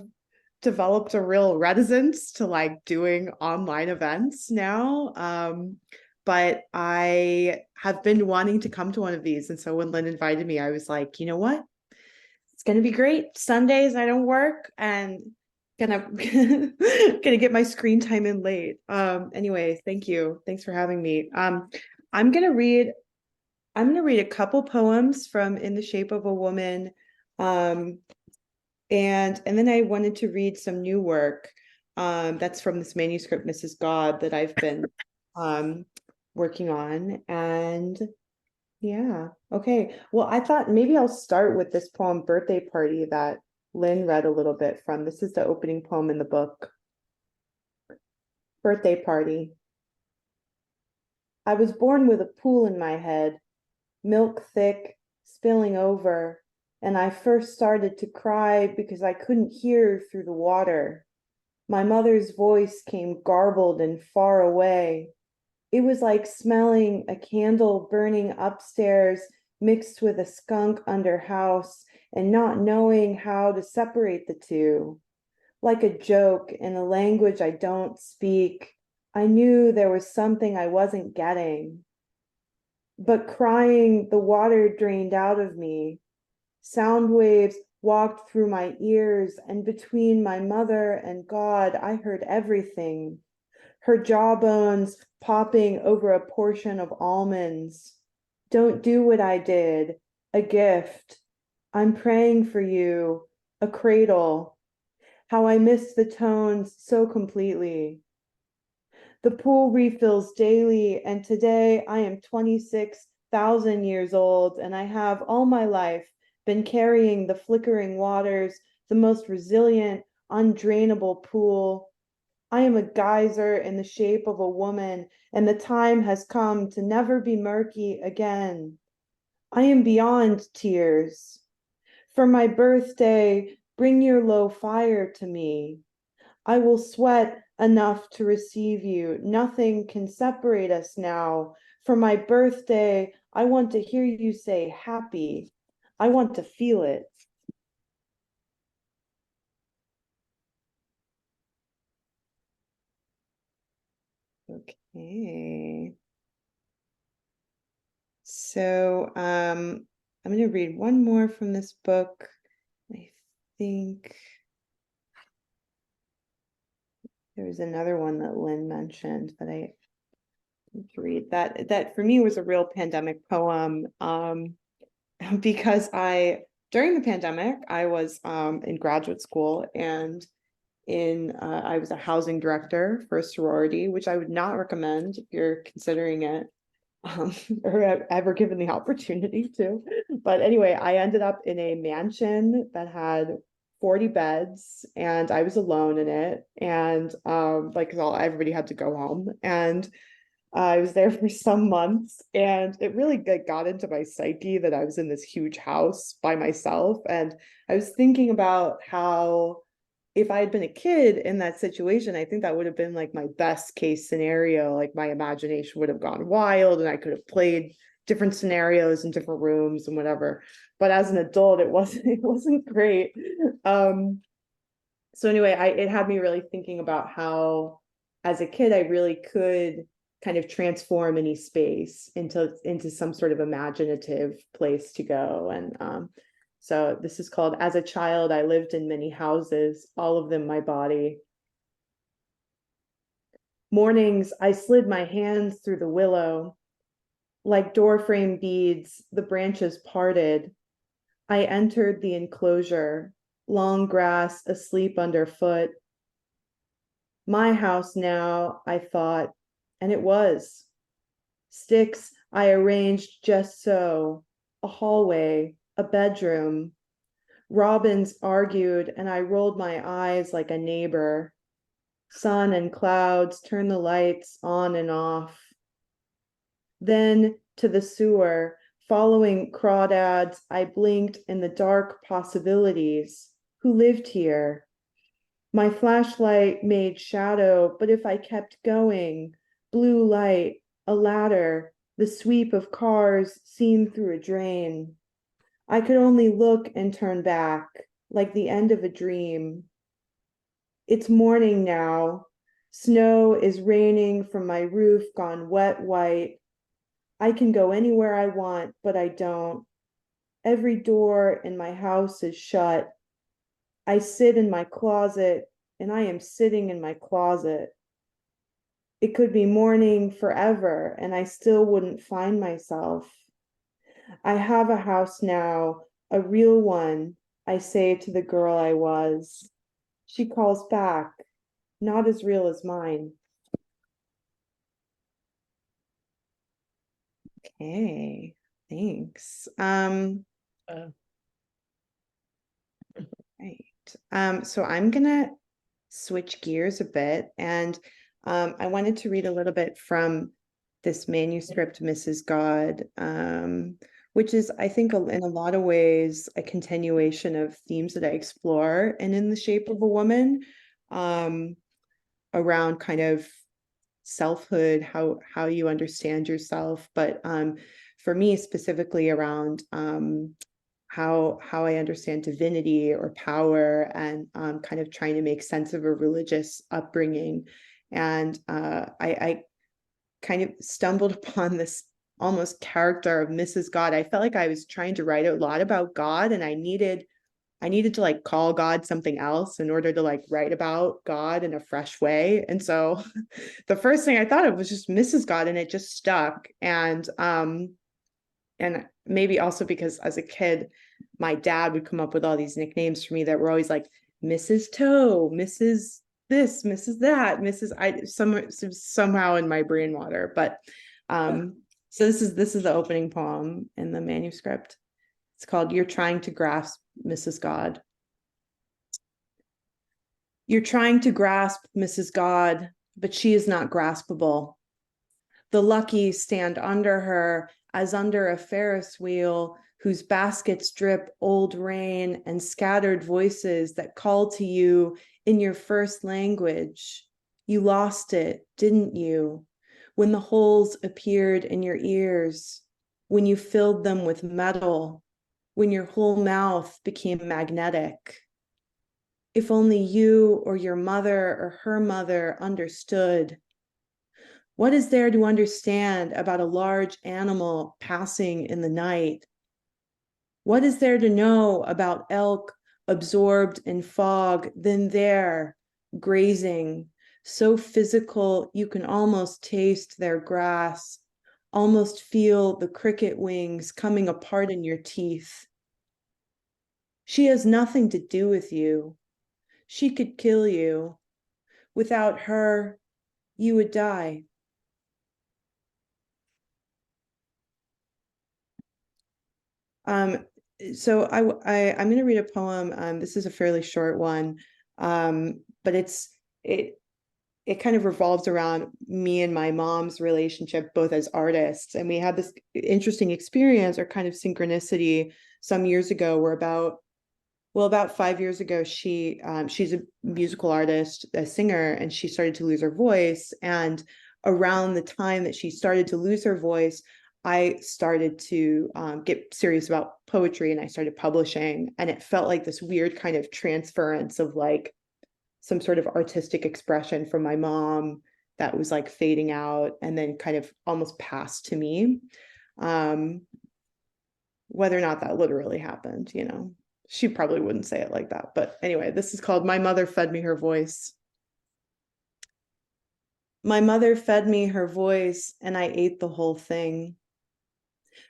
Speaker 5: developed a real reticence to like doing online events now. But I have been wanting to come to one of these. And so when Lynn invited me, I was like, you know what? It's going to be great. Sundays, I don't work and gonna get my screen time in late. Anyway, thank you. Thanks for having me. I'm going to read a couple poems from In the Shape of a Woman. And then I wanted to read some new work. That's from this manuscript, Mrs. God, that I've been working on. And yeah, okay, well, I thought maybe I'll start with this poem, Birthday Party, that Lynn read a little bit from. This is the opening poem in the book. Birthday Party. I was born with a pool in my head, milk thick, spilling over, and I first started to cry because I couldn't hear through the water. My mother's voice came garbled and far away. It was like smelling a candle burning upstairs mixed with a skunk under house and not knowing how to separate the two. Like a joke in a language I don't speak, I knew there was something I wasn't getting. But crying, the water drained out of me. Sound waves walked through my ears, and between my mother and God, I heard everything. Her jawbones popping over a portion of almonds. Don't do what I did. A gift. I'm praying for you. A cradle. How I missed the tones so completely. The pool refills daily, and today I am 26,000 years old, and I have all my life been carrying the flickering waters, the most resilient, undrainable pool. I am a geyser in the shape of a woman, and the time has come to never be murky again. I am beyond tears. For my birthday, bring your low fire to me. I will sweat enough to receive you. Nothing can separate us now. For my birthday, I want to hear you say happy. I want to feel it. Okay. So I'm going to read one more from this book. I think there was another one that Lynn mentioned, but I didn't read that. That for me was a real pandemic poem, because during the pandemic, I was in graduate school, and I was a housing director for a sorority, which I would not recommend if you're considering it, or ever given the opportunity to. But anyway, I ended up in a mansion that had 40 beds, and I was alone in it. And like, 'cause everybody had to go home, and I was there for some months, and it really got into my psyche that I was in this huge house by myself. And I was thinking about how, if I had been a kid in that situation, I think that would have been like my best case scenario. Like, my imagination would have gone wild, and I could have played different scenarios in different rooms and whatever. But as an adult, it wasn't great. So anyway, it had me really thinking about how, as a kid, I really could kind of transform any space into some sort of imaginative place to go. And so this is called As a Child, I Lived in Many Houses, All of Them My Body. Mornings, I slid my hands through the willow. Like doorframe beads, the branches parted. I entered the enclosure, long grass asleep underfoot. My house now, I thought, and it was. Sticks I arranged just so, a hallway, a bedroom. Robins argued, and I rolled my eyes like a neighbor. Sun and clouds turned the lights on and off. Then to the sewer, following crawdads, I blinked in the dark possibilities. Who lived here? My flashlight made shadow, but if I kept going, blue light, a ladder, the sweep of cars seen through a drain. I could only look and turn back, like the end of a dream. It's morning now. Snow is raining from my roof, gone wet white. I can go anywhere I want, but I don't. Every door in my house is shut. I sit in my closet, and I am sitting in my closet. It could be morning forever, and I still wouldn't find myself. I have a house now, a real one, I say to the girl I was. She calls back, not as real as mine. Okay, thanks. Right. So I'm gonna switch gears a bit, and I wanted to read a little bit from this manuscript, Mrs. God, which is, I think, in a lot of ways, a continuation of themes that I explore and In the Shape of a Woman, around kind of selfhood, how you understand yourself, but for me specifically around how I understand divinity or power, and kind of trying to make sense of a religious upbringing. And I kind of stumbled upon this almost character of Mrs. God. I felt like I was trying to write a lot about God, and I needed to like call God something else in order to like write about God in a fresh way. And so the first thing I thought of was just Mrs. God, and it just stuck. And maybe also because as a kid, my dad would come up with all these nicknames for me that were always like Mrs. Toe, Mrs. this, Mrs. that, somehow in my brain water. But so this is the opening poem in the manuscript. It's called You're Trying to Grasp Mrs. God. You're trying to grasp Mrs. God, but she is not graspable. The lucky stand under her as under a Ferris wheel whose baskets drip old rain and scattered voices that call to you in your first language. You lost it, didn't you? When the holes appeared in your ears, when you filled them with metal, when your whole mouth became magnetic. If only you or your mother or her mother understood. What is there to understand about a large animal passing in the night? What is there to know about elk absorbed in fog, then there, grazing, so physical you can almost taste their grass, almost feel the cricket wings coming apart in your teeth? She has nothing to do with you. She could kill you. Without her, you would die. So I'm going to read a poem. This is a fairly short one, but it kind of revolves around me and my mom's relationship, both as artists. And we had this interesting experience or kind of synchronicity some years ago. About 5 years ago, she's a musical artist, a singer, and she started to lose her voice. And around the time that she started to lose her voice, I started to get serious about poetry, and I started publishing. And it felt like this weird kind of transference of like some sort of artistic expression from my mom that was like fading out and then kind of almost passed to me. Whether or not that literally happened, you know, she probably wouldn't say it like that. But anyway, this is called My Mother Fed Me Her Voice. My mother fed me her voice, and I ate the whole thing.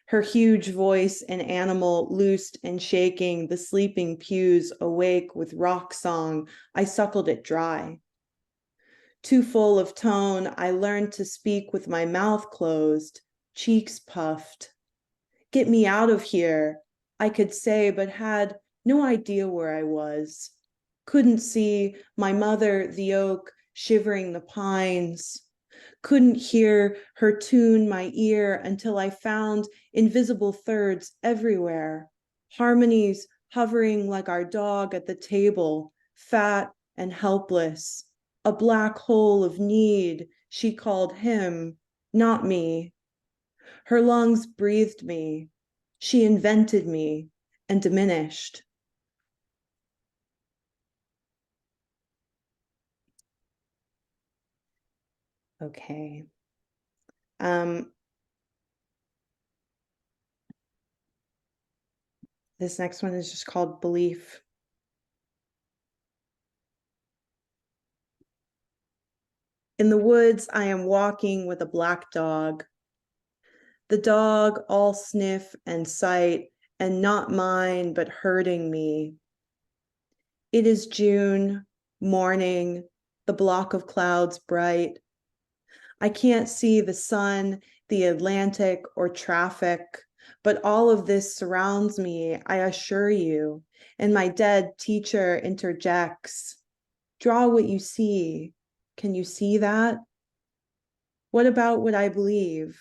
Speaker 5: Her huge voice, an animal loosed and shaking the sleeping pews awake with rock song, I suckled it dry. Too full of tone, I learned to speak with my mouth closed, cheeks puffed. Get me out of here, I could say, but had no idea where I was. Couldn't see my mother, the oak, shivering the pines. Couldn't hear her tune my ear until I found invisible thirds everywhere, harmonies hovering like our dog at the table, fat and helpless, a black hole of need, she called him, not me. Her lungs breathed me. She invented me and diminished. Okay. This next one is just called Belief. In the woods, I am walking with a black dog. The dog all sniff and sight, and not mine, but hurting me. It is June, morning, the block of clouds bright. I can't see the sun, the Atlantic, or traffic, but all of this surrounds me, I assure you, and my dead teacher interjects. Draw what you see. Can you see that? What about what I believe?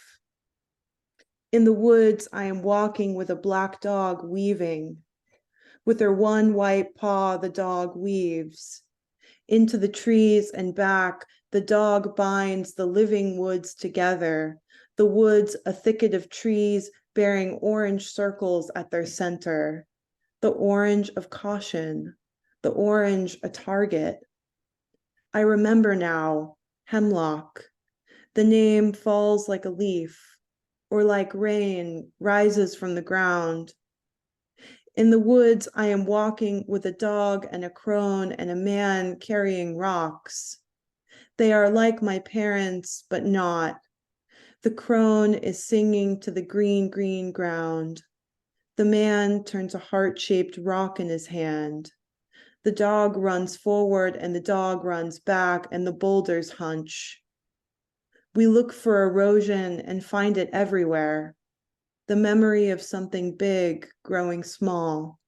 Speaker 5: In the woods, I am walking with a black dog weaving. With her one white paw, the dog weaves. Into the trees and back, the dog binds the living woods together. The woods, a thicket of trees bearing orange circles at their center. The orange of caution, the orange a target. I remember now, hemlock. The name falls like a leaf, or like rain rises from the ground. In the woods, I am walking with a dog and a crone and a man carrying rocks. They are like my parents, but not. The crone is singing to the green, green ground. The man turns a heart-shaped rock in his hand. The dog runs forward and the dog runs back and the boulders hunch. We look for erosion and find it everywhere. The memory of something big growing small.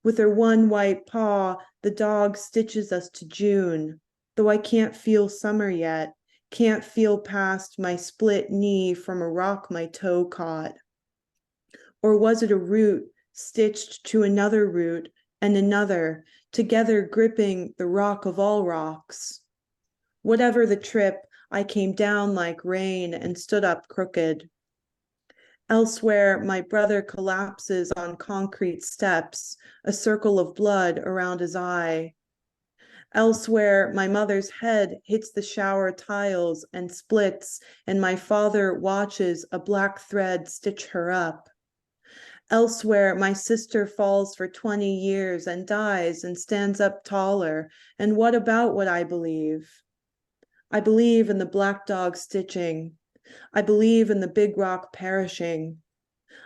Speaker 5: With her one white paw, the dog stitches us to June, though I can't feel summer yet, can't feel past my split knee from a rock my toe caught. Or was it a root stitched to another root and another, together gripping the rock of all rocks? Whatever the trip, I came down like rain and stood up crooked. Elsewhere, my brother collapses on concrete steps, a circle of blood around his eye. Elsewhere, my mother's head hits the shower tiles and splits, and my father watches a black thread stitch her up. Elsewhere, my sister falls for 20 years and dies and stands up taller. And what about what I believe? I believe in the black dog stitching. I believe in the big rock perishing.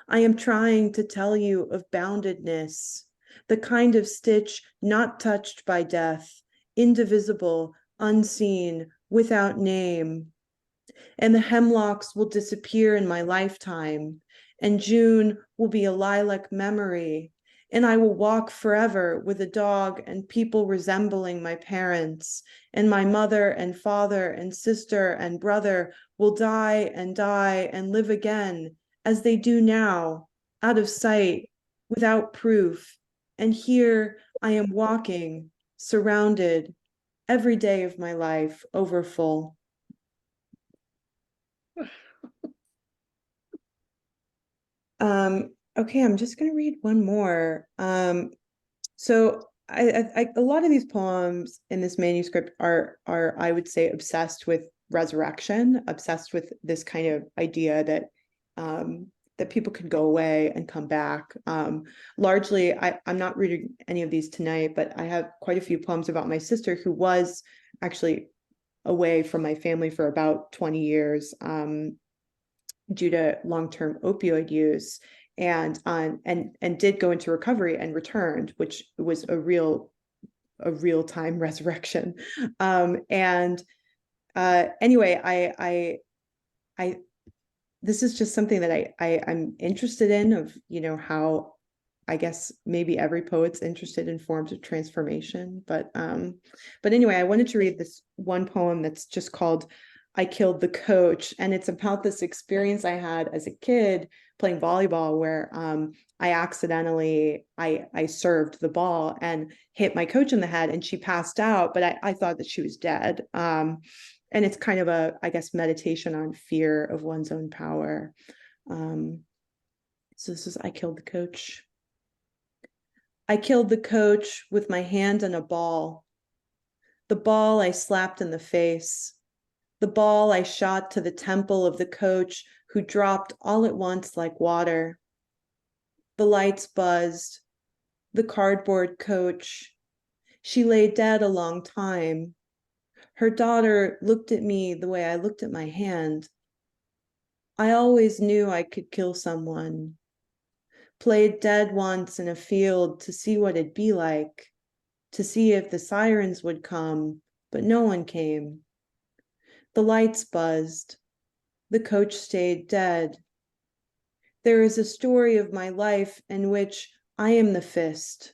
Speaker 5: I am trying to tell you of boundedness. the kind of stitch not touched by death, indivisible, unseen, without name. And the hemlocks will disappear in my lifetime, and June will be a lilac memory, and I will walk forever with a dog and people resembling my parents, and my mother and father and sister and brother will die and live again, as they do now, out of sight, without proof. And here I am walking, surrounded, every day of my life, over full. Okay, I'm just going to read one more. So a lot of these poems in this manuscript are I would say obsessed with resurrection, obsessed with this kind of idea that that people could go away and come back. Largely, I'm not reading any of these tonight, but I have quite a few poems about my sister who was actually away from my family for about 20 years. Due to long-term opioid use, and did go into recovery and returned, which was a real-time resurrection. Anyway, I this is just something that I'm interested in, of, you know, how I guess maybe every poet's interested in forms of transformation, but anyway, I wanted to read this one poem that's just called I Killed the Coach, and it's about this experience I had as a kid playing volleyball, where I accidentally I served the ball and hit my coach in the head, and she passed out, but I thought that she was dead. And it's kind of a, I guess, meditation on fear of one's own power. So this is I Killed the Coach. I killed the coach with my hand on a ball. The ball I slapped in the face. The ball I shot to the temple of the coach, who dropped all at once like water. The lights buzzed. The cardboard coach. She lay dead a long time. Her daughter looked at me the way I looked at my hand. I always knew I could kill someone. Played dead once in a field to see what it'd be like, to see if the sirens would come, but no one came. The lights buzzed. The coach stayed dead. There is a story of my life in which I am the fist.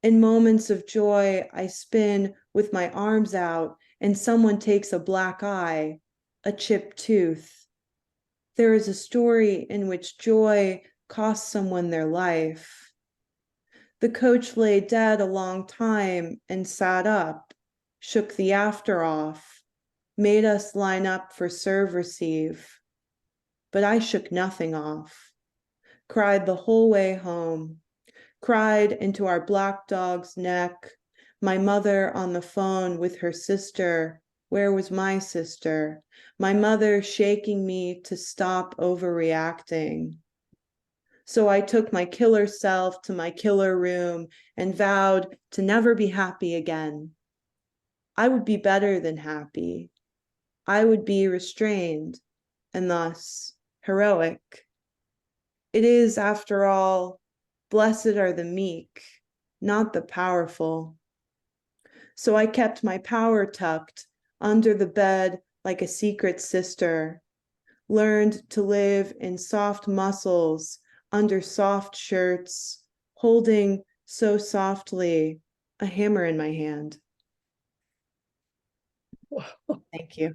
Speaker 5: In moments of joy, I spin with my arms out, and someone takes a black eye, a chipped tooth. There is a story in which joy cost someone their life. The coach lay dead a long time and sat up, shook the after off, made us line up for serve receive. But I shook nothing off, cried the whole way home, cried into our black dog's neck, my mother on the phone with her sister. Where was my sister? My mother shaking me to stop overreacting. So I took my killer self to my killer room and vowed to never be happy again. I would be better than happy. I would be restrained and thus heroic. It is, after all, blessed are the meek, not the powerful. So I kept my power tucked under the bed like a secret sister, learned to live in soft muscles under soft shirts, holding so softly a hammer in my hand. Thank you.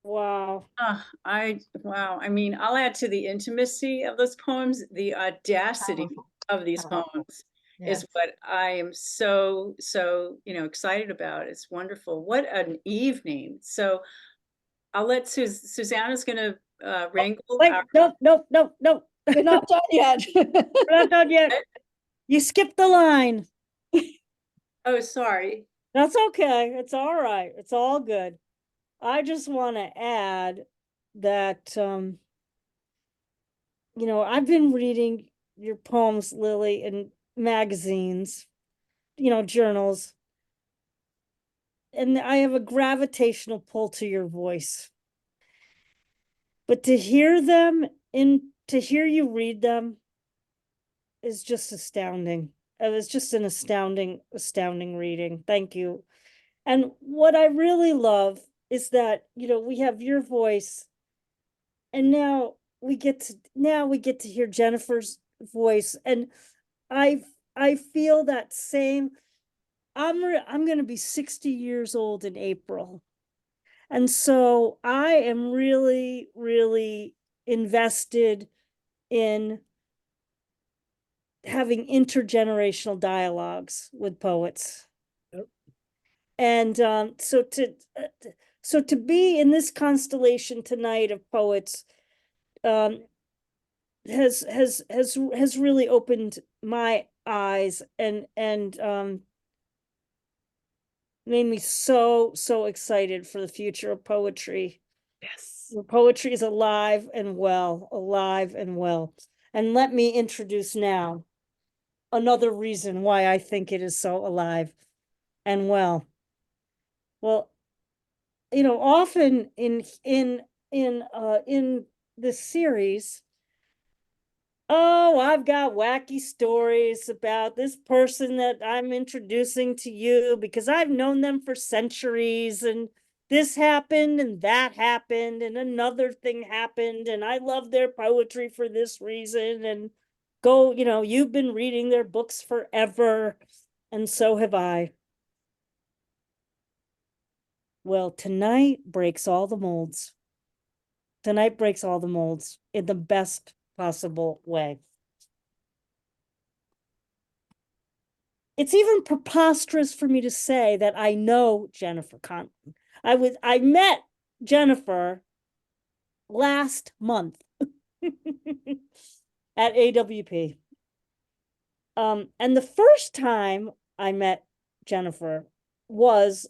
Speaker 1: Wow.
Speaker 4: Wow. I mean, I'll add to the intimacy of those poems, the audacity
Speaker 2: Powerful.
Speaker 4: of these
Speaker 2: Powerful.
Speaker 4: poems
Speaker 2: Yeah.
Speaker 4: is what I am so, excited about. It's wonderful. What an evening. So I'll let Susanna's gonna wrangle
Speaker 1: Wait,
Speaker 4: our.
Speaker 1: no.
Speaker 2: We're not done yet.
Speaker 1: We're not done yet. You skipped the line.
Speaker 4: Oh, sorry.
Speaker 1: That's okay. It's all right. It's all good. I just want to add that, I've been reading your poems, Lily, in magazines, journals, and I have a gravitational pull to your voice. But to hear them in to hear you read them is just astounding. It was just an astounding reading. Thank you. And what I really love is that, we have your voice, and now we get to hear Jennifer's voice. And I feel that same. I'm going to be 60 years old in April. And so I am really, really invested in having intergenerational dialogues with poets.
Speaker 6: Yep.
Speaker 1: And so to be in this constellation tonight of poets has really opened my eyes and made me so excited for the future of poetry.
Speaker 6: Yes.
Speaker 1: Poetry is alive and well. And let me introduce now another reason why I think it is so alive and well. Well, often in this series, oh, I've got wacky stories about this person that I'm introducing to you because I've known them for centuries, and this happened and that happened and another thing happened, and I love their poetry for this reason, and you've been reading their books forever, and so have I. Well, tonight breaks all the molds. Tonight breaks all the molds in the best possible way. It's even preposterous for me to say that I know Jennifer Conlon. I met Jennifer last month at AWP. And the first time I met Jennifer was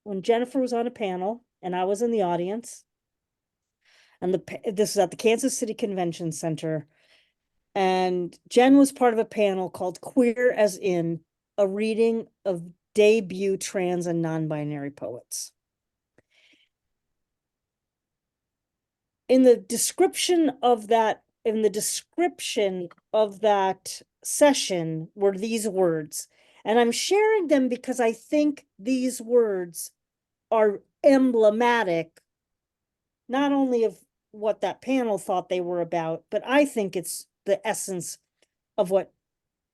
Speaker 1: when Jennifer was on a panel and I was in the audience. And this is at the Kansas City Convention Center. And Jen was part of a panel called Queer as In, a reading of debut trans and non-binary poets. In the description of that session were these words, and I'm sharing them because I think these words are emblematic not only of what that panel thought they were about, but I think it's the essence of what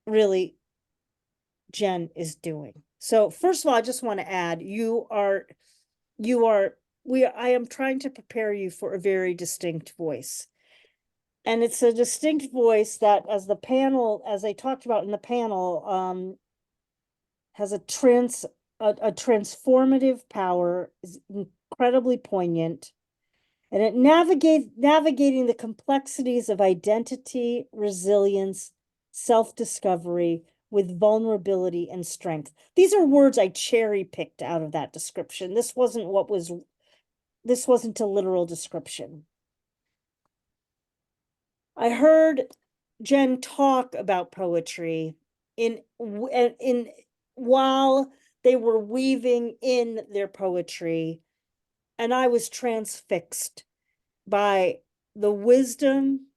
Speaker 1: really Jen is doing. So first of all, I just want to add, I am trying to prepare you for a very distinct voice. And it's a distinct voice that, as they talked about in the panel, has a transformative power, is incredibly poignant, and it navigating the complexities of identity, resilience, self-discovery with vulnerability and strength. These are words I cherry picked out of that description. This wasn't a literal description. I heard Jen talk about poetry while they were weaving in their poetry, and I was transfixed by the wisdom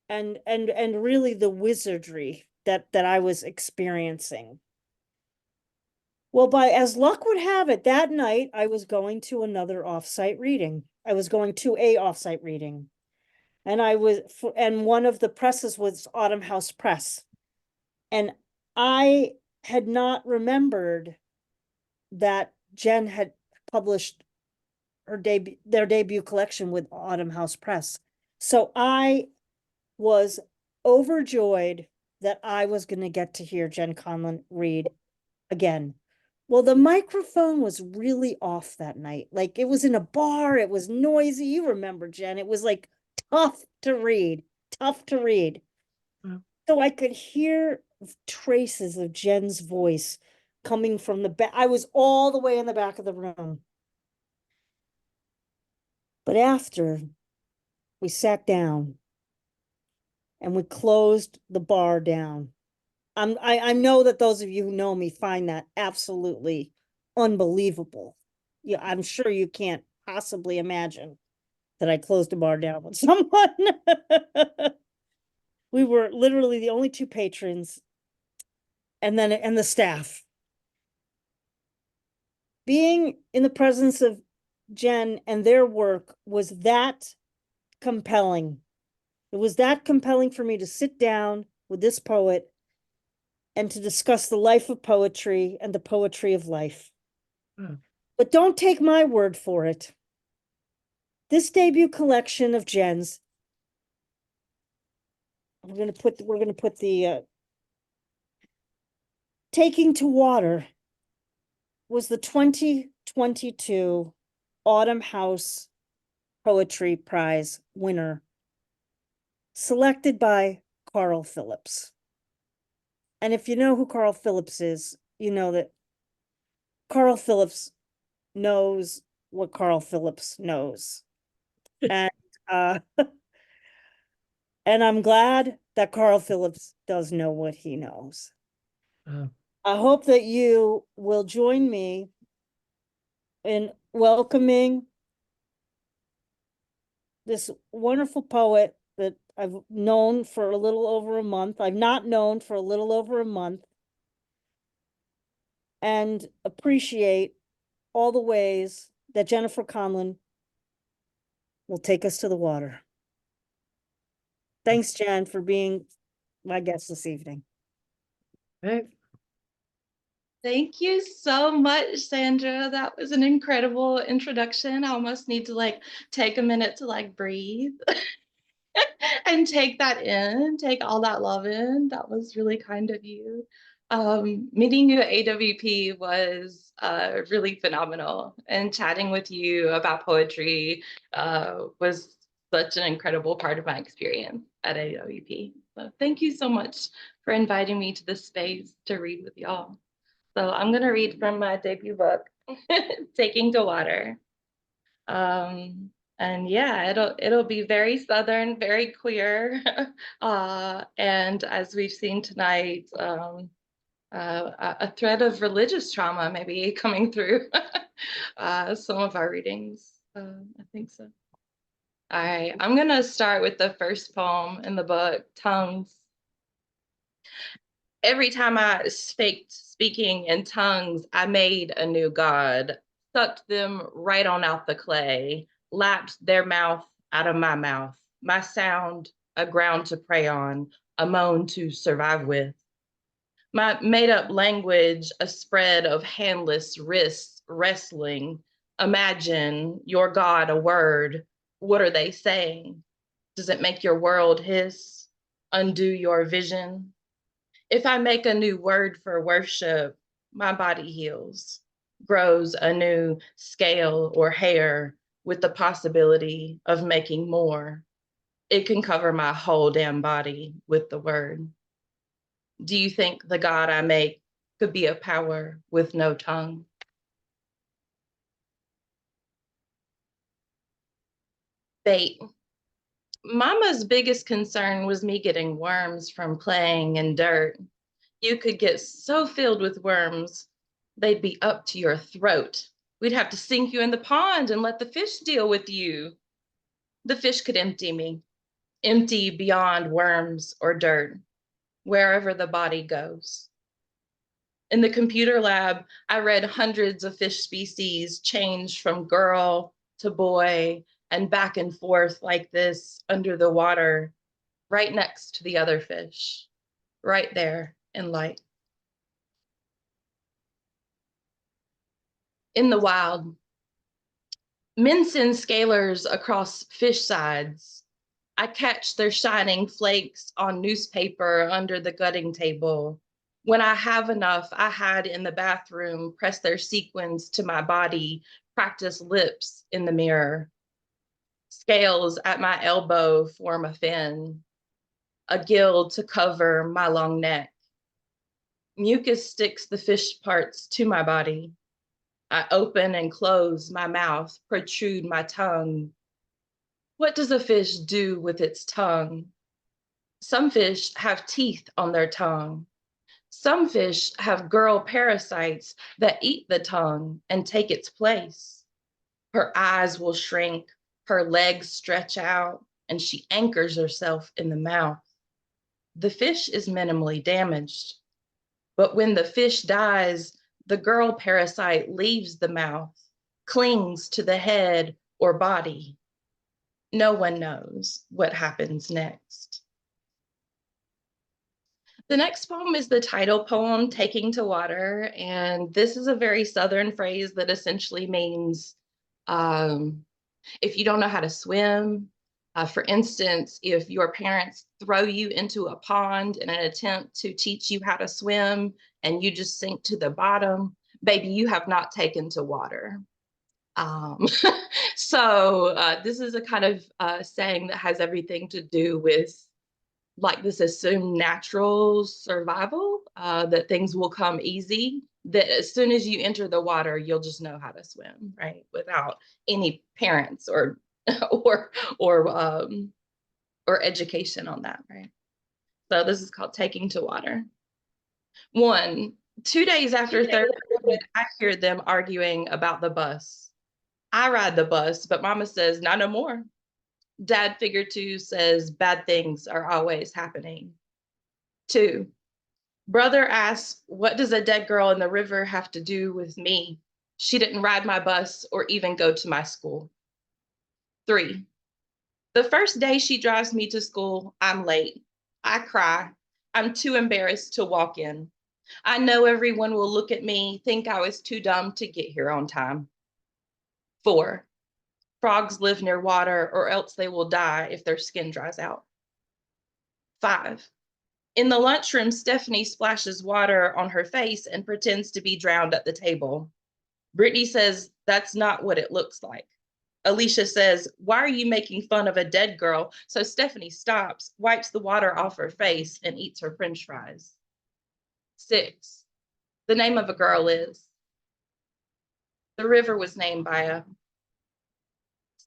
Speaker 1: and really the wizardry that I was experiencing. Well, as luck would have it, that night I was going to another offsite reading. I was going to a offsite reading. And one of the presses was Autumn House Press. And I had not remembered that Jen had published their debut collection with Autumn House Press. So I was overjoyed that I was going to get to hear Jen Conlon read again. Well, the microphone was really off that night. Like, it was in a bar, it was noisy. You remember, Jen, it was like tough to read.
Speaker 6: Wow.
Speaker 1: So I could hear traces of Jen's voice coming from the back. I was all the way in the back of the room. But after we sat down and we closed the bar down, I know that those of you who know me find that absolutely unbelievable. Yeah, I'm sure you can't possibly imagine that I closed a bar down with someone. We were literally the only two patrons and the staff. Being in the presence of Jen and their work was that compelling. It was that compelling for me to sit down with this poet and to discuss the life of poetry and the poetry of life. But don't take my word for it. This debut collection of Jen's, we're gonna put the Taking to Water was the 2022 Autumn House Poetry Prize winner, selected by Carl Phillips. And if you know who Carl Phillips is, you know that Carl Phillips knows what Carl Phillips knows. And and I'm glad that Carl Phillips does know what he knows. I hope that you will join me in welcoming this wonderful poet that I've known for a little over a month. I've not known for a little over a month, and appreciate all the ways that Jennifer Conlon will take us to the water. Thanks, Jen, for being my guest this evening.
Speaker 6: Right.
Speaker 7: Thank you so much, Sandra. That was an incredible introduction. I almost need to like take a minute to like breathe and take that in, take all that love in. That was really kind of you. Meeting you at AWP was really phenomenal, and chatting with you about poetry was such an incredible part of my experience at AWP. So thank you so much for inviting me to this space to read with y'all. So I'm going to read from my debut book, Taking to Water. And yeah, it'll be very Southern, very queer. And as we've seen tonight, a thread of religious trauma maybe coming through some of our readings. I think so. All right, I'm going to start with the first poem in the book, Tongues. Every time I speaking in tongues, I made a new god, sucked them right on out the clay, lapped their mouth out of my sound, a ground to prey on, a moan to survive with. My made up language, a spread of handless wrists wrestling. Imagine your God a word. What are they saying? Does it make your world hiss? Undo your vision? If I make a new word for worship, my body heals, grows a new scale or hair with the possibility of making more. It can cover my whole damn body with the word. Do you think the God I make could be a power with no tongue? Bait. Mama's biggest concern was me getting worms from playing in dirt. You could get so filled with worms, they'd be up to your throat. We'd have to sink you in the pond and let the fish deal with you. The fish could empty me, empty beyond worms or dirt, wherever the body goes. In the computer lab, I read hundreds of fish species change from girl to boy and back and forth like this under the water, right next to the other fish, right there in light. In the wild, men send scalers across fish sides. I catch their shining flakes on newspaper under the gutting table. When I have enough, I hide in the bathroom, press their sequins to my body, practice lips in the mirror. Scales at my elbow form a fin, a gill to cover my long neck. Mucus sticks the fish parts to my body. I open and close my mouth, protrude my tongue. What does a fish do with its tongue? Some fish have teeth on their tongue. Some fish have girl parasites that eat the tongue and take its place. Her eyes will shrink, Her legs stretch out and she anchors herself in the mouth. The fish is minimally damaged, but when the fish dies, the girl parasite leaves the mouth, clings to the head or body. No one knows what happens next. The next poem is the title poem, Taking to Water, and this is a very Southern phrase that essentially means if you don't know how to swim, for instance, if your parents throw you into a pond in an attempt to teach you how to swim and you just sink to the bottom, baby, you have not taken to water. So this is a kind of saying that has everything to do with like this assumed natural survival, that things will come easy, that as soon as you enter the water, you'll just know how to swim, right? Without any parents or or education on that, right? So this is called Taking to Water. 2 days after third period, I hear them arguing about the bus. I ride the bus, but mama says, not no more. Dad figure 2 says bad things are always happening. 2, brother asks, what does a dead girl in the river have to do with me? She didn't ride my bus or even go to my school. 3, the first day she drives me to school, I'm late. I cry. I'm too embarrassed to walk in. I know everyone will look at me, think I was too dumb to get here on time. 4, frogs live near water or else they will die if their skin dries out. 5, in the lunchroom, Stephanie splashes water on her face and pretends to be drowned at the table. Brittany says, that's not what it looks like. Alicia says, why are you making fun of a dead girl? So Stephanie stops, wipes the water off her face, and eats her French fries. 6, the name of a girl is. The river was named by a.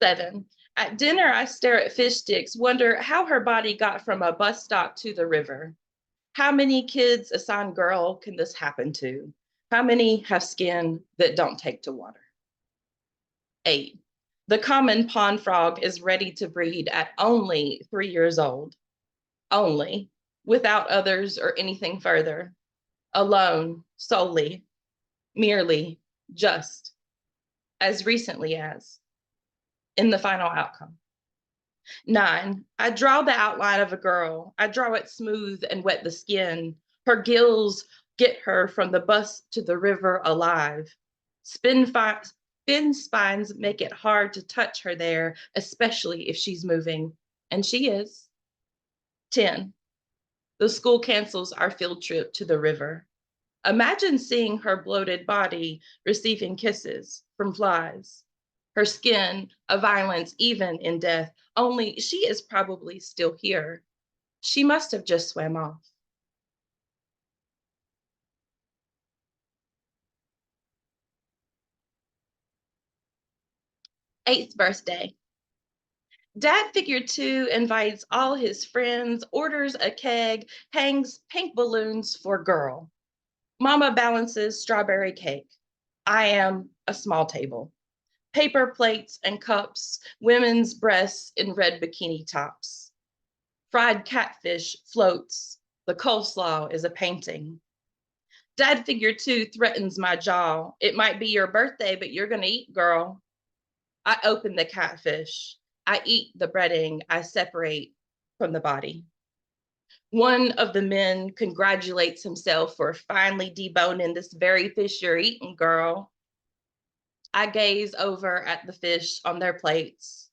Speaker 7: 7, at dinner, I stare at fish sticks, wonder how her body got from a bus stop to the river. How many kids assigned girl can this happen to? How many have skin that don't take to water? 8, the common pond frog is ready to breed at only 3 years old. Only, without others or anything further. Alone, solely, merely, just, as recently as, in the final outcome. 9, I draw the outline of a girl. I draw it smooth and wet the skin. Her gills get her from the bus to the river alive. Spin spines make it hard to touch her there, especially if she's moving, and she is. 10, the school cancels our field trip to the river. Imagine seeing her bloated body receiving kisses from flies. Her skin, a violence even in death, only she is probably still here. She must have just swam off. Eighth birthday. Dad figure 2 invites all his friends, orders a keg, hangs pink balloons for girl. Mama balances strawberry cake. I am a small table. Paper plates and cups, women's breasts in red bikini tops. Fried catfish floats. The coleslaw is a painting. Dad figure 2 threatens my jaw. It might be your birthday, but you're gonna eat, girl. I open the catfish. I eat the breading. I separate from the body. One of the men congratulates himself for finally deboning this very fish you're eating, girl. I gaze over at the fish on their plates,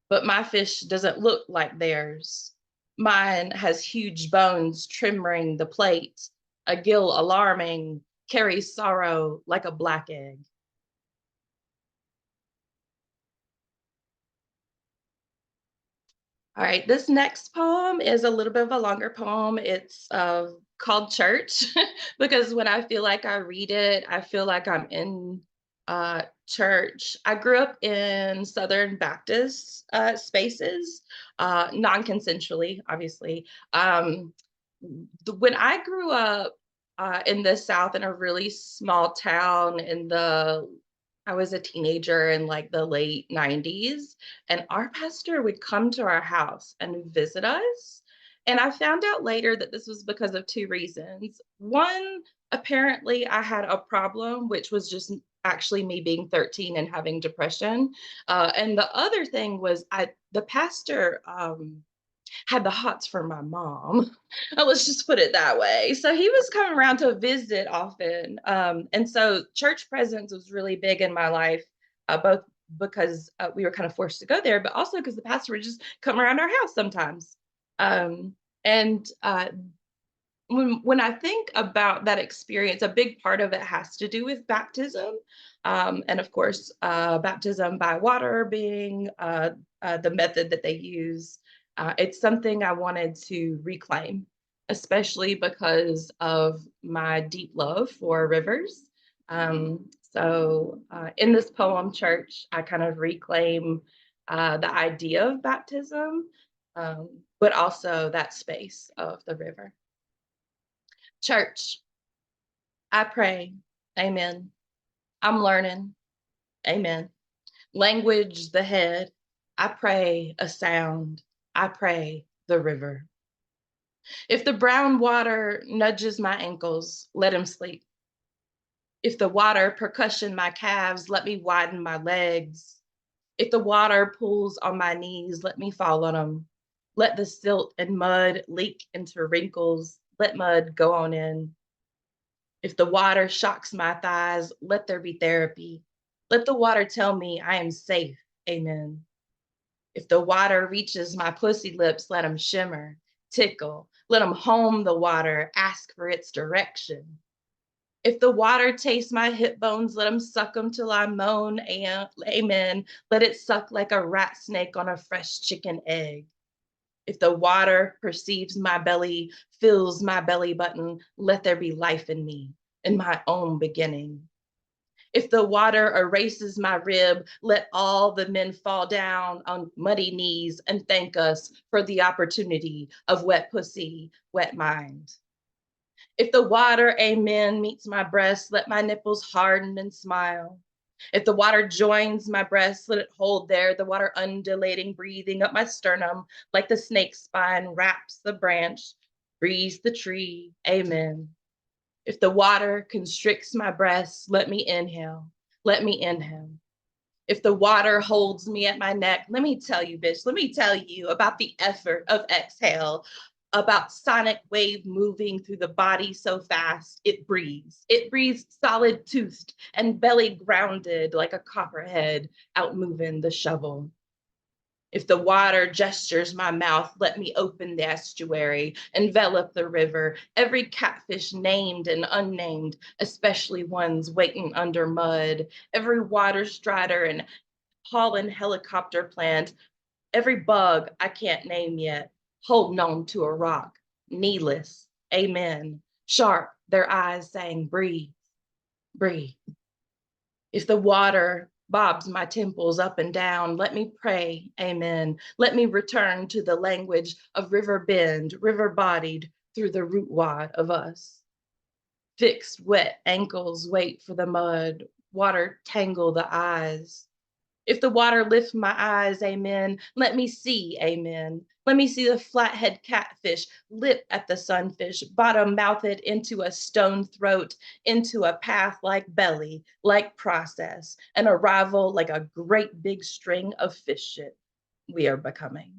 Speaker 7: but my fish doesn't look like theirs. Mine has huge bones trimming the plate, a gill alarming, carries sorrow like a black egg. All right, this next poem is a little bit of a longer poem. It's called Church because when I feel like I read it, I feel like I'm in church. I grew up in Southern Baptist spaces, non-consensually, obviously. When I grew up in the South in a really small town in the I was a teenager in like the late 90s, and our pastor would come to our house and visit us. And I found out later that this was because of two reasons. One, apparently I had a problem, which was just actually me being 13 and having depression. And the other thing was the pastor had the hots for my mom. Let's just put it that way. So he was coming around to visit often. And so church presence was really big in my life, both because we were kind of forced to go there, but also because the pastor would just come around our house sometimes. And when I think about that experience, a big part of it has to do with baptism. And of course, baptism by water being the method that they use. It's something I wanted to reclaim, especially because of my deep love for rivers. So in this poem, Church, I kind of reclaim the idea of baptism, but also that space of the river. Church, I pray, amen. I'm learning, amen. Language, the head, I pray a sound, I pray the river. If the brown water nudges my ankles, let him sleep. If the water percussion my calves, let me widen my legs. If the water pulls on my knees, let me fall on them. Let the silt and mud leak into wrinkles, let mud go on in. If the water shocks my thighs, let there be therapy. Let the water tell me I am safe, amen. If the water reaches my pussy lips, let them shimmer, tickle. Let them home the water, ask for its direction. If the water tastes my hip bones, let them suck them till I moan, amen. Let it suck like a rat snake on a fresh chicken egg. If the water perceives my belly, fills my belly button, let there be life in me, in my own beginning. If the water erases my rib, let all the men fall down on muddy knees and thank us for the opportunity of wet pussy, wet mind. If the water, amen, meets my breast, let my nipples harden and smile. If the water joins my breast, let it hold there, the water undulating, breathing up my sternum like the snake's spine wraps the branch, breathes the tree, amen. If the water constricts my breast, let me inhale, let me inhale. If the water holds me at my neck, let me tell you, bitch, let me tell you about the effort of exhale, about sonic wave moving through the body so fast, it breathes. It breathes solid toothed and belly grounded like a copperhead out moving the shovel. If the water gestures my mouth, let me open the estuary, envelop the river, every catfish named and unnamed, especially ones waiting under mud, every water strider and pollen helicopter plant, every bug I can't name yet, holding on to a rock, kneeless, amen, sharp, their eyes saying, breathe, breathe. If the water bobs my temples up and down, let me pray, amen. Let me return to the language of river bend, river bodied through the root wad of us. Fixed wet ankles wait for the mud, water tangle the eyes. If the water lifts my eyes, amen, let me see, amen. Let me see the flathead catfish lip at the sunfish, bottom mouthed into a stone throat, into a path like belly, like process, an arrival like a great big string of fish shit we are becoming.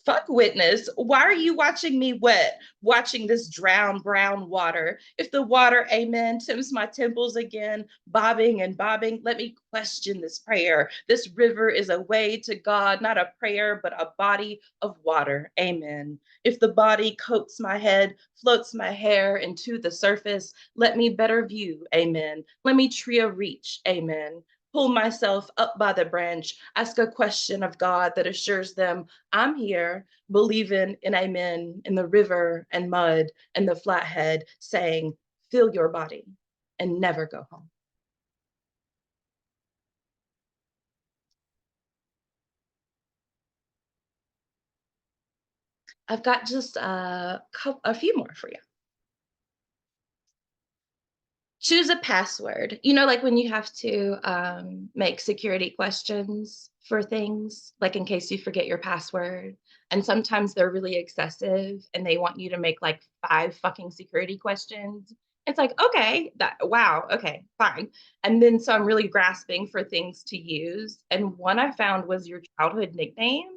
Speaker 7: Fuck witness, why are you watching me wet, watching this drown brown water? If the water, amen, tempts my temples again, bobbing and bobbing, let me question this prayer. This river is a way to God, not a prayer, but a body of water, amen. If the body coats my head, floats my hair into the surface, let me better view, amen. Let me tree a reach, amen. Pull myself up by the branch, ask a question of God that assures them I'm here, believing in amen, in the river and mud and the flathead, saying, fill your body and never go home. I've got just a few more for you. Choose a password. You know, like when you have to make security questions for things, like in case you forget your password. And sometimes they're really excessive and they want you to make like 5 fucking security questions. It's like, okay, wow, okay, fine. And then so I'm really grasping for things to use. And one I found was your childhood nickname.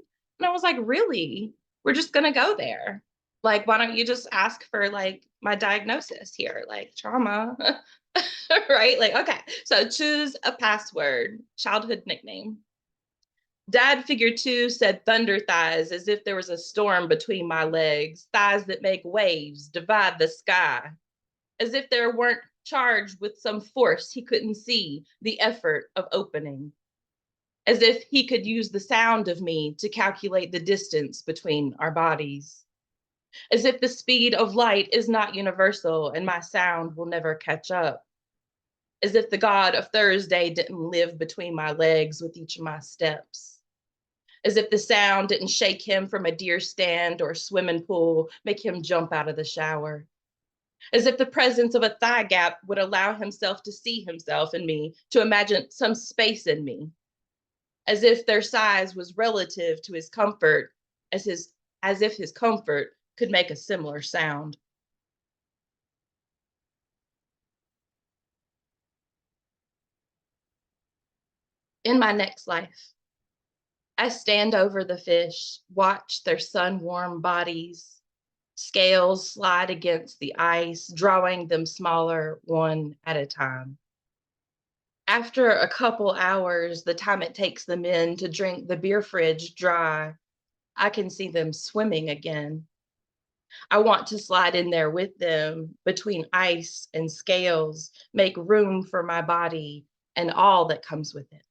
Speaker 7: And I was like, really? We're just gonna go there. Like, why don't you just ask for like my diagnosis here, like trauma, right? Like, okay, so choose a password, childhood nickname. Dad figure 2 said thunder thighs as if there was a storm between my legs, thighs that make waves, divide the sky, as if there weren't charged with some force he couldn't see the effort of opening, as if he could use the sound of me to calculate the distance between our bodies, as if the speed of light is not universal and my sound will never catch up, as if the god of Thursday didn't live between my legs with each of my steps, as if the sound didn't shake him from a deer stand or swimming pool, make him jump out of the shower, as if the presence of a thigh gap would allow himself to see himself in me, to imagine some space in me, as if their size was relative to his comfort, as if his comfort could make a similar sound. In my next life, I stand over the fish, watch their sun-warm bodies, scales slide against the ice, drawing them smaller one at a time. After a couple hours, the time it takes the men to drink the beer fridge dry, I can see them swimming again. I want to slide in there with them between ice and scales, make room for my body and all that comes with it.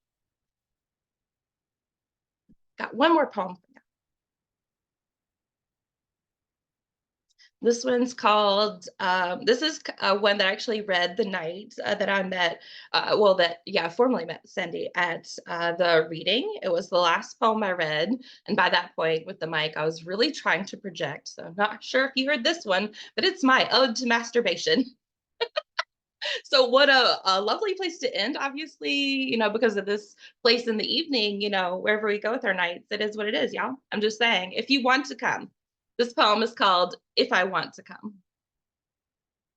Speaker 7: Got one more poem for you. This one's called, this is one that I actually read the night that I met, formally met Sandy at the reading. It was the last poem I read. And by that point with the mic, I was really trying to project. So I'm not sure if you heard this one, but it's my ode to masturbation. So what a lovely place to end, obviously, you know, because of this place in the evening, you know, wherever we go with our nights, it is what it is, y'all. I'm just saying, if you want to come, this poem is called If I Want to Come.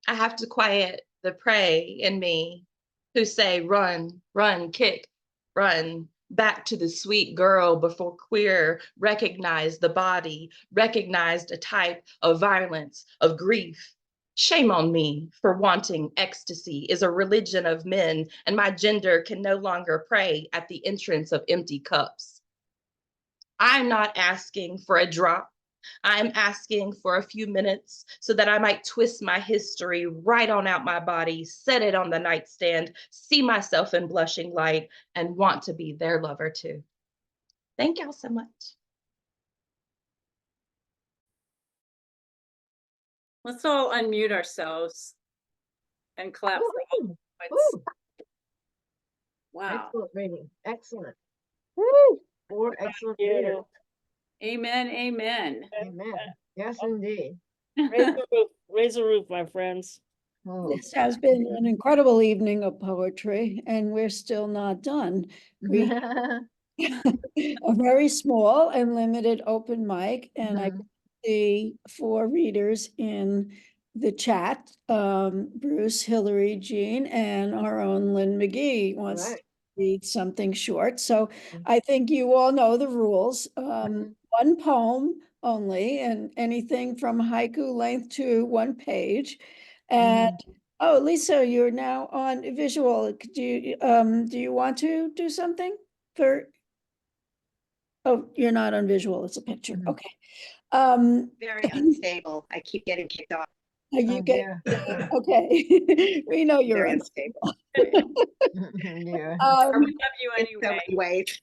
Speaker 7: I have to quiet the prey in me who say, run, run, kick, run, back to the sweet girl before queer recognized the body, recognized a type of violence, of grief. Shame on me for wanting ecstasy is a religion of men, and my gender can no longer pray at the entrance of empty cups. I'm not asking for a drop. I'm asking for a few minutes so that I might twist my history right on out my body, set it on the nightstand, see myself in blushing light, and want to be their lover too. Thank y'all so much.
Speaker 4: Let's all unmute ourselves and clap for all the poets. Wow.
Speaker 2: Excellent reading. Excellent.
Speaker 1: Woo!
Speaker 2: 4 excellent
Speaker 1: you.
Speaker 2: readers.
Speaker 4: Amen, amen.
Speaker 2: Amen. Yes, indeed.
Speaker 1: Raise the roof, raise the roof, my friends.
Speaker 2: Oh.
Speaker 6: This has been an incredible evening of poetry, and we're still not done. We a very small and limited open mic, and I see 4 readers in the chat. Bruce, Hillary, Jean, and our own Lynn McGee wants to read something short. So I think you all know the rules. 1 poem only, and anything from haiku length to 1 page. And oh, Lisa, you're now on visual. Do you want to do something for? Oh, you're not on visual, it's a picture, okay.
Speaker 8: Very unstable. I keep getting kicked off.
Speaker 6: You get, okay, we know you're
Speaker 8: Very
Speaker 6: unstable.
Speaker 2: Yeah.
Speaker 4: We love you
Speaker 8: In so
Speaker 4: anyway.
Speaker 8: many ways.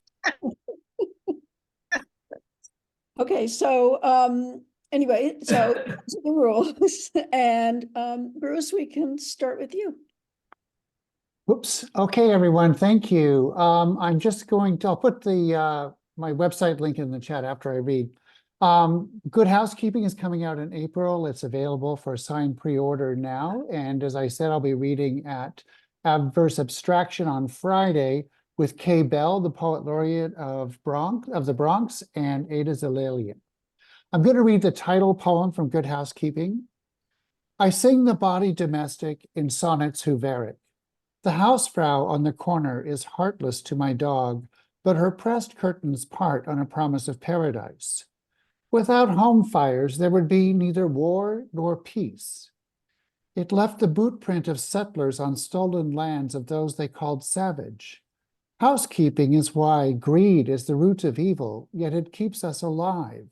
Speaker 6: Okay, so anyway, so to the rules, and Bruce, we can start with you.
Speaker 9: Oops. Okay, everyone. Thank you. I'm just going to, I'll put the my website link in the chat after I read. Good Housekeeping is coming out in April. It's available for signed pre-order now. And as I said, I'll be reading at Adverse Abstraction on Friday with Kay Bell, the Poet Laureate of the Bronx, and Ada Zalalian. I'm going to read the title poem from Good Housekeeping. I sing the body domestic in sonnets Huveric. The housefrau on the corner is heartless to my dog, but her pressed curtains part on a promise of paradise. Without home fires, there would be neither war nor peace. It left the boot print of settlers on stolen lands of those they called savage. Housekeeping is why greed is the root of evil, yet it keeps us alive.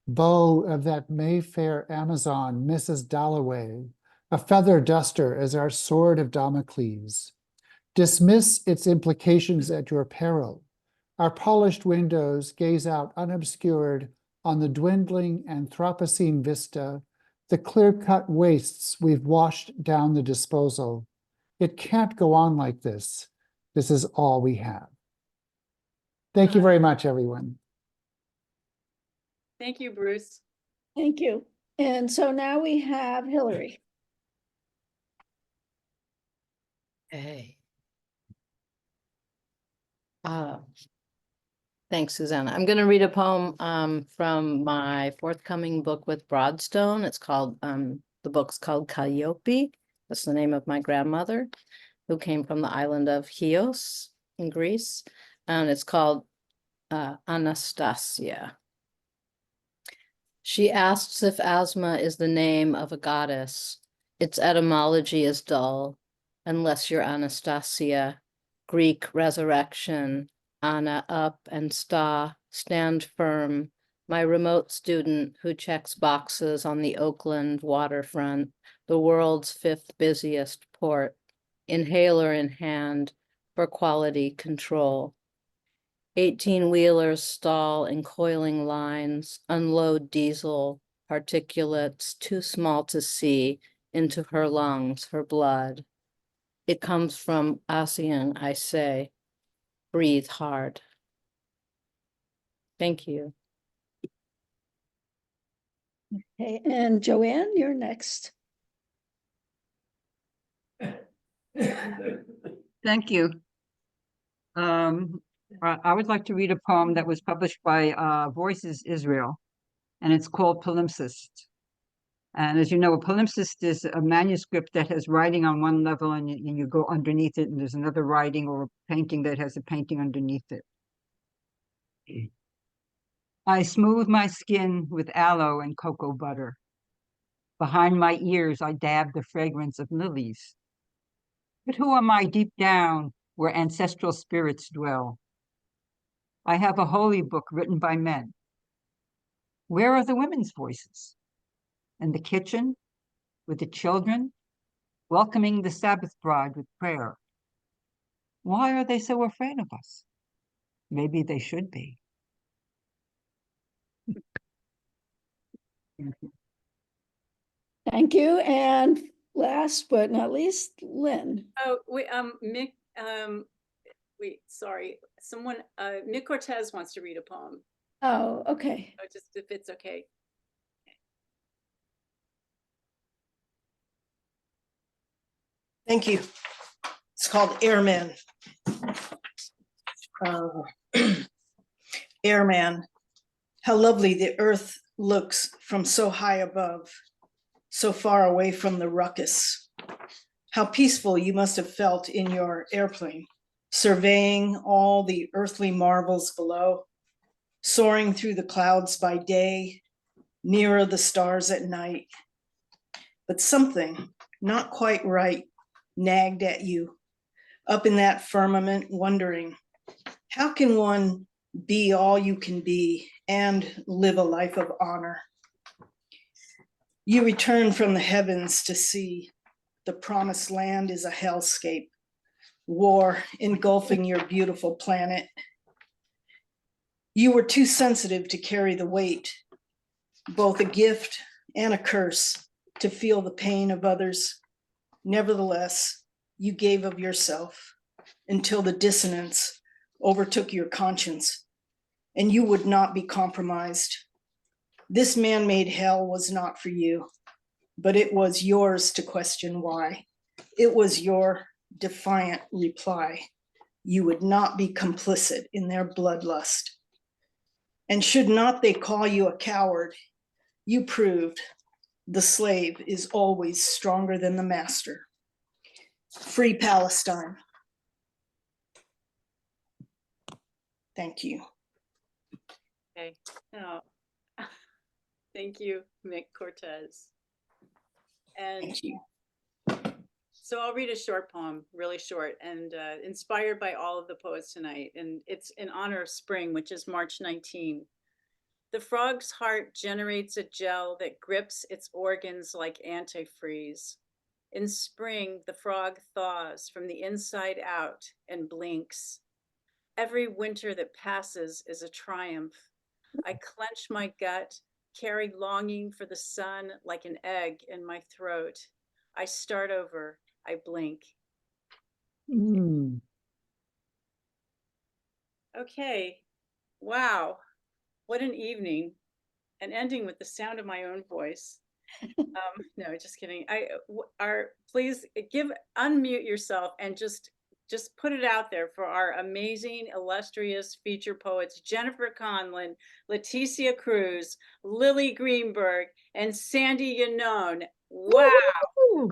Speaker 9: Bow of that Mayfair Amazon, Mrs. Dalloway, a feather duster as our sword of Damocles. Dismiss its implications at your peril. Our polished windows gaze out unobscured on the dwindling Anthropocene vista, the clear-cut wastes we've washed down the disposal. It can't go on like this. This is all we have. Thank you very much, everyone.
Speaker 4: Thank you, Bruce.
Speaker 6: Thank you. And so now we have Hillary.
Speaker 10: Hey. Thanks, Susanna. I'm going to read a poem from my forthcoming book with Broadstone. It's called, the book's called Calliope. That's the name of my grandmother, who came from the island of Chios in Greece. And it's called Anastasia. She asks if asthma is the name of a goddess. Its etymology is dull, unless you're Anastasia, Greek resurrection, Anna up and stand firm, my remote student who checks boxes on the Oakland waterfront, the world's 5th busiest port, inhaler in hand for quality control. 18-wheelers stall in coiling lines, unload diesel, particulates too small to see into her lungs, her blood. It comes from ASEAN, I say. Breathe hard. Thank you.
Speaker 6: Okay, and Joanne, you're next.
Speaker 11: Thank you. I would like to read a poem that was published by Voices Israel, and it's called Palimpsest. And as you know, a palimpsest is a manuscript that has writing on one level and you go underneath it, and there's another writing or a painting that has a painting underneath it. I smooth my skin with aloe and cocoa butter. Behind my ears, I dab the fragrance of lilies. But who am I deep down where ancestral spirits dwell? I have a holy book written by men. Where are the women's voices? In the kitchen, with the children, welcoming the Sabbath bride with prayer. Why are they so afraid of us? Maybe they should be.
Speaker 6: Thank you. And last but not least, Lynn.
Speaker 4: Oh, wait, Mick, wait, sorry. Someone, Nick Cortez wants to read a poem.
Speaker 6: Oh, okay.
Speaker 4: Oh, just if it's okay.
Speaker 12: Thank you. It's called Airman. Airman, how lovely the earth looks from so high above, so far away from the ruckus. How peaceful you must have felt in your airplane, surveying all the earthly marvels below, soaring through the clouds by day, nearer the stars at night. But something not quite right nagged at you up in that firmament, wondering, how can one be all you can be and live a life of honor? You return from the heavens to see the promised land is a hellscape, war engulfing your beautiful planet. You were too sensitive to carry the weight, both a gift and a curse, to feel the pain of others. Nevertheless, you gave of yourself until the dissonance overtook your conscience, and you would not be compromised. This man-made hell was not for you, but it was yours to question why. It was your defiant reply. You would not be complicit in their bloodlust. And should not they call you a coward, you proved the slave is always stronger than the master. Free Palestine. Thank you.
Speaker 4: Okay. Oh. Thank you, Mick Cortez. And
Speaker 12: Thank you.
Speaker 4: so I'll read a short poem, really short, and inspired by all of the poets tonight. And it's in honor of spring, which is March 19. The frog's heart generates a gel that grips its organs like antifreeze. In spring, the frog thaws from the inside out and blinks. Every winter that passes is a triumph. I clench my gut, carry longing for the sun like an egg in my throat. I start over, I blink. Okay, wow, what an evening. And ending with the sound of my own voice. No, just kidding. Please unmute yourself and just put it out there for our amazing, illustrious feature poets, Jennifer Conlon, Letisia Cruz, Lily Greenberg, and Sandy Yannone. Wow,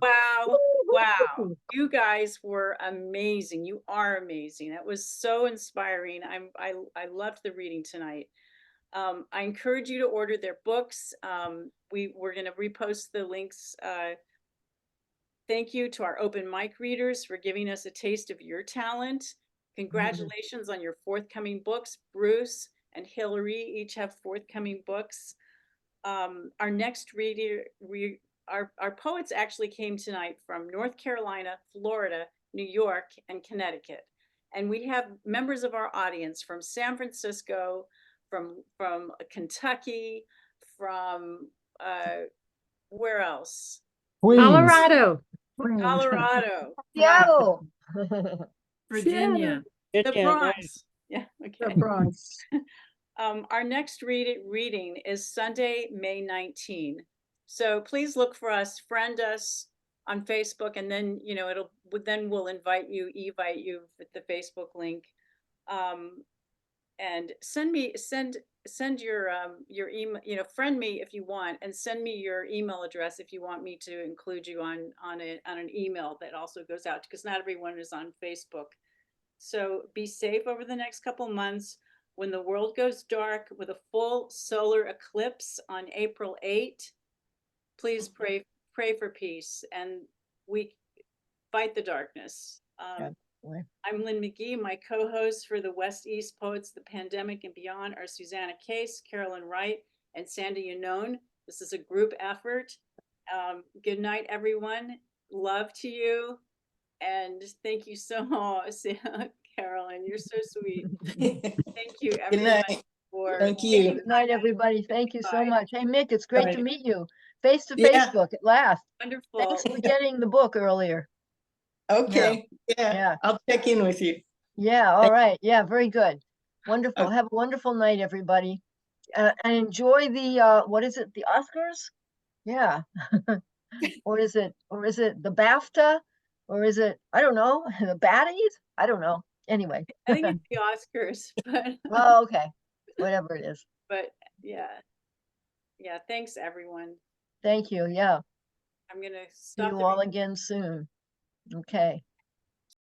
Speaker 4: wow, wow. You guys were amazing. You are amazing. That was so inspiring. I loved the reading tonight. I encourage you to order their books. We're going to repost the links. Thank you to our open mic readers for giving us a taste of your talent. Congratulations on your forthcoming books. Bruce and Hillary each have forthcoming books. Our next reader, our poets actually came tonight from North Carolina, Florida, New York, and Connecticut. And we have members of our audience from San Francisco, from Kentucky, from where else?
Speaker 9: Queens.
Speaker 3: Colorado.
Speaker 4: Colorado.
Speaker 2: Seattle.
Speaker 3: Virginia.
Speaker 4: The Bronx. Yeah, okay.
Speaker 11: The Bronx.
Speaker 4: Our next reading is Sunday, May 19. So please look for us, friend us on Facebook, and then we'll invite you with the Facebook link. And send your email, friend me if you want, and send me your email address if you want me to include you on an email that also goes out, because not everyone is on Facebook. So be safe over the next couple months. When the world goes dark with a full solar eclipse on April 8, please pray for peace, and we fight the darkness. I'm Lynn McGee. My co-hosts for the West East Poets, The Pandemic and Beyond are Susana H, Carolyne Wright, and Sandy Yannone. This is a group effort. Good night, everyone. Love to you. And thank you so much, Carolyne. You're so sweet. Thank you, everyone.
Speaker 12: Thank you.
Speaker 2: Good night, everybody. Thank you so
Speaker 4: Bye.
Speaker 2: much. Hey, Mick, it's great
Speaker 12: Bye.
Speaker 2: to meet you. Face to
Speaker 12: Yeah.
Speaker 2: Facebook at last.
Speaker 4: Wonderful.
Speaker 2: Thanks for getting the book earlier.
Speaker 12: Okay. Yeah. I'll check in with you.
Speaker 2: Yeah. All right. Yeah. Very good. Wonderful.
Speaker 12: Okay.
Speaker 2: Have a wonderful night, everybody. And enjoy the, what is it? The Oscars? Yeah. Or is it the BAFTA? Or is it, I don't know, the baddies? I don't know. Anyway.
Speaker 4: I think it's the Oscars, but
Speaker 2: Oh, okay. Whatever it is.
Speaker 4: but yeah. Thanks, everyone.
Speaker 2: Thank you. Yeah.
Speaker 4: I'm gonna
Speaker 2: See
Speaker 4: stop
Speaker 2: you
Speaker 4: the
Speaker 2: all again soon. Okay.